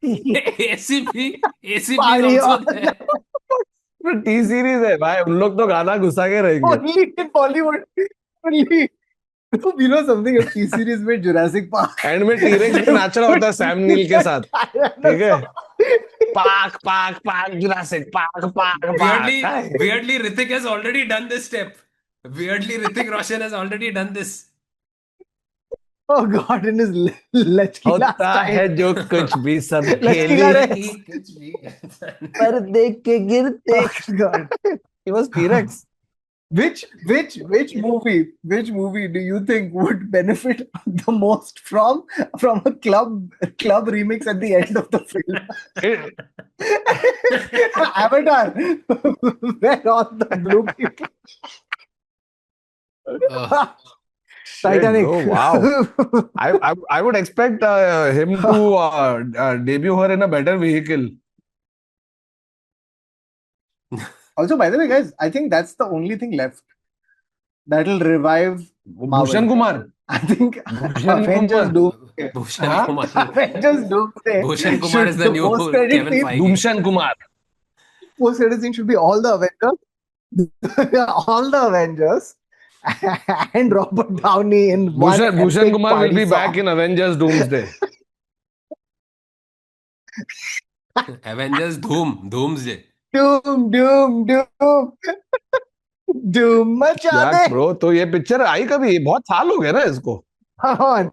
ACP is Party also on. there. तो टी सीरीज है भाई, उन लोग तो गाना घुसा के रहेंगे. Only in Bollywood. Only. You know something of T-series में Jurassic Park. एंड में टीरेक्स भी नाच रहा होता है सैम नील के साथ. ठीक है. Park, Jurassic Park. Weirdly, Hrithik has already done this step. Weirdly, Hrithik Roshan has already done this. Oh God, in his lachkila होता है style. जो कुछ भी सब Lachkila खेली Rex. कुछ भी पर देख के गिरते. Oh God. He was T-Rex. Which movie do you think would benefit the most from a club remix at the end of the film? Avatar, where all the blue people. Titanic. Oh, wow. I would expect him to debut her in a better vehicle. Also, by the way, guys, I think that's the only thing left that'll revive Marvel. Bhushan Kumar. I think Bhushan Avengers Kumar. Doomsday. Bhushan Huh? Kumar. Avengers Doomsday. Bhushan Kumar should- is the new post-credit Kevin scene- Feige. Bhushan Kumar. Post-credit scene should be all the Avengers, and Robert Downey in one Bhushan epic Kumar will party be song. back in Avengers Doomsday. Avengers Doomsday. Doom मचा यार दे. Bro, तो ये picture आई कभी? बहुत साल हो गए ना इसको. Come on.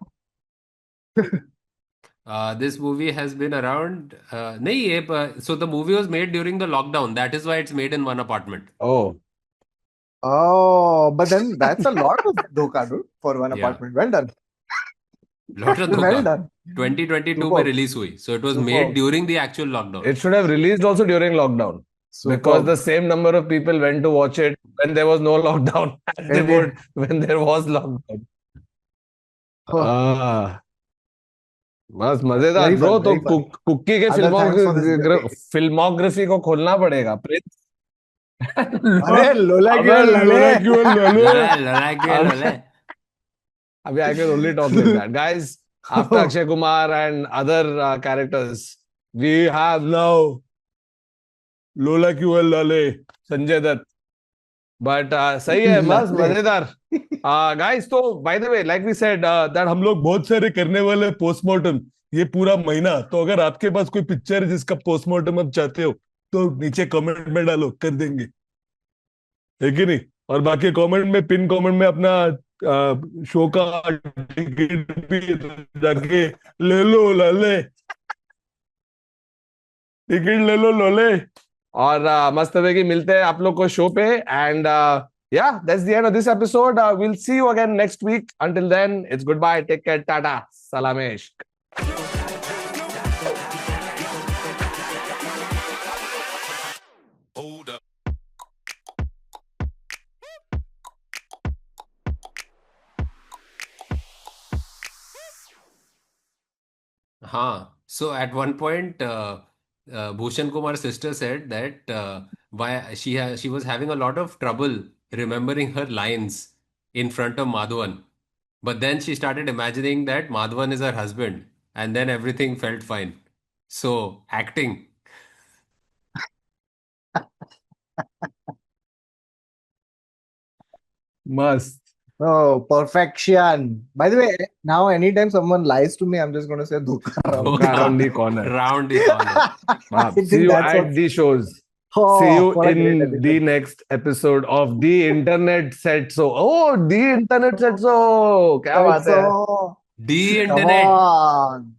This movie has been around. So the movie was made during the lockdown. That is why it's made in one apartment. Oh, Oh, but then that's a lot of dhoka, dude, for one Yeah. apartment. Well done. Lot of Well धोखा. done. 2022 में Superb. release हुई. So it was Superb. made during the actual lockdown. it should have released also during lockdown, because the same number of people went to watch it when there was no lockdown as they Indeed. would when there was lockdown. Oh. बस मजेदार Very bro. fun, तो very fun. Cookie के Other thanks for this filmography को खोलना पड़ेगा. Prince. अरे लोला अबे क्यों लोला लले? क्यों लले? Lole. Abhi, I can only talk like that. Guys, after Akshay Kumar and other characters, we have now Lola Kyuel Lale, Sanjay Dutt. But सही है, मस्त मजेदार. Guys, तो by the way, like we said, that हम लोग बहुत सारे करने वाले पोस्टमार्टम ये पूरा महीना. तो अगर आपके पास कोई पिक्चर है जिसका पोस्टमार्टम आप चाहते हो, तो नीचे कमेंट में डालो, कर देंगे. है कि नहीं? और बाकी कमेंट में, पिन कमेंट में अपना शो का टिकट भी जाके ले लो लाले. टिकट ले लो लोले. और मस्त है कि मिलते हैं आप लोग को शो पे. And yeah, that's the end of this episode. We'll see you again next week. Until then, it's goodbye. Take care. Tata. Salamesh. Hold up. So at one point, Bhushan Kumar's sister said that why she was having a lot of trouble remembering her lines in front of Madhavan. But then she started imagining that Madhavan is her husband, and then everything felt fine. So acting. Must. Oh, perfection. By the way, now anytime someone lies to me, I'm just going to say dhoka. Around the corner. Round the corner. I think See you that's at what- the shows. Oh, See you what a great in episode. the next episode of The Internet Said So. Oh, The Internet Said So. क्या बात है? So, The come internet. on.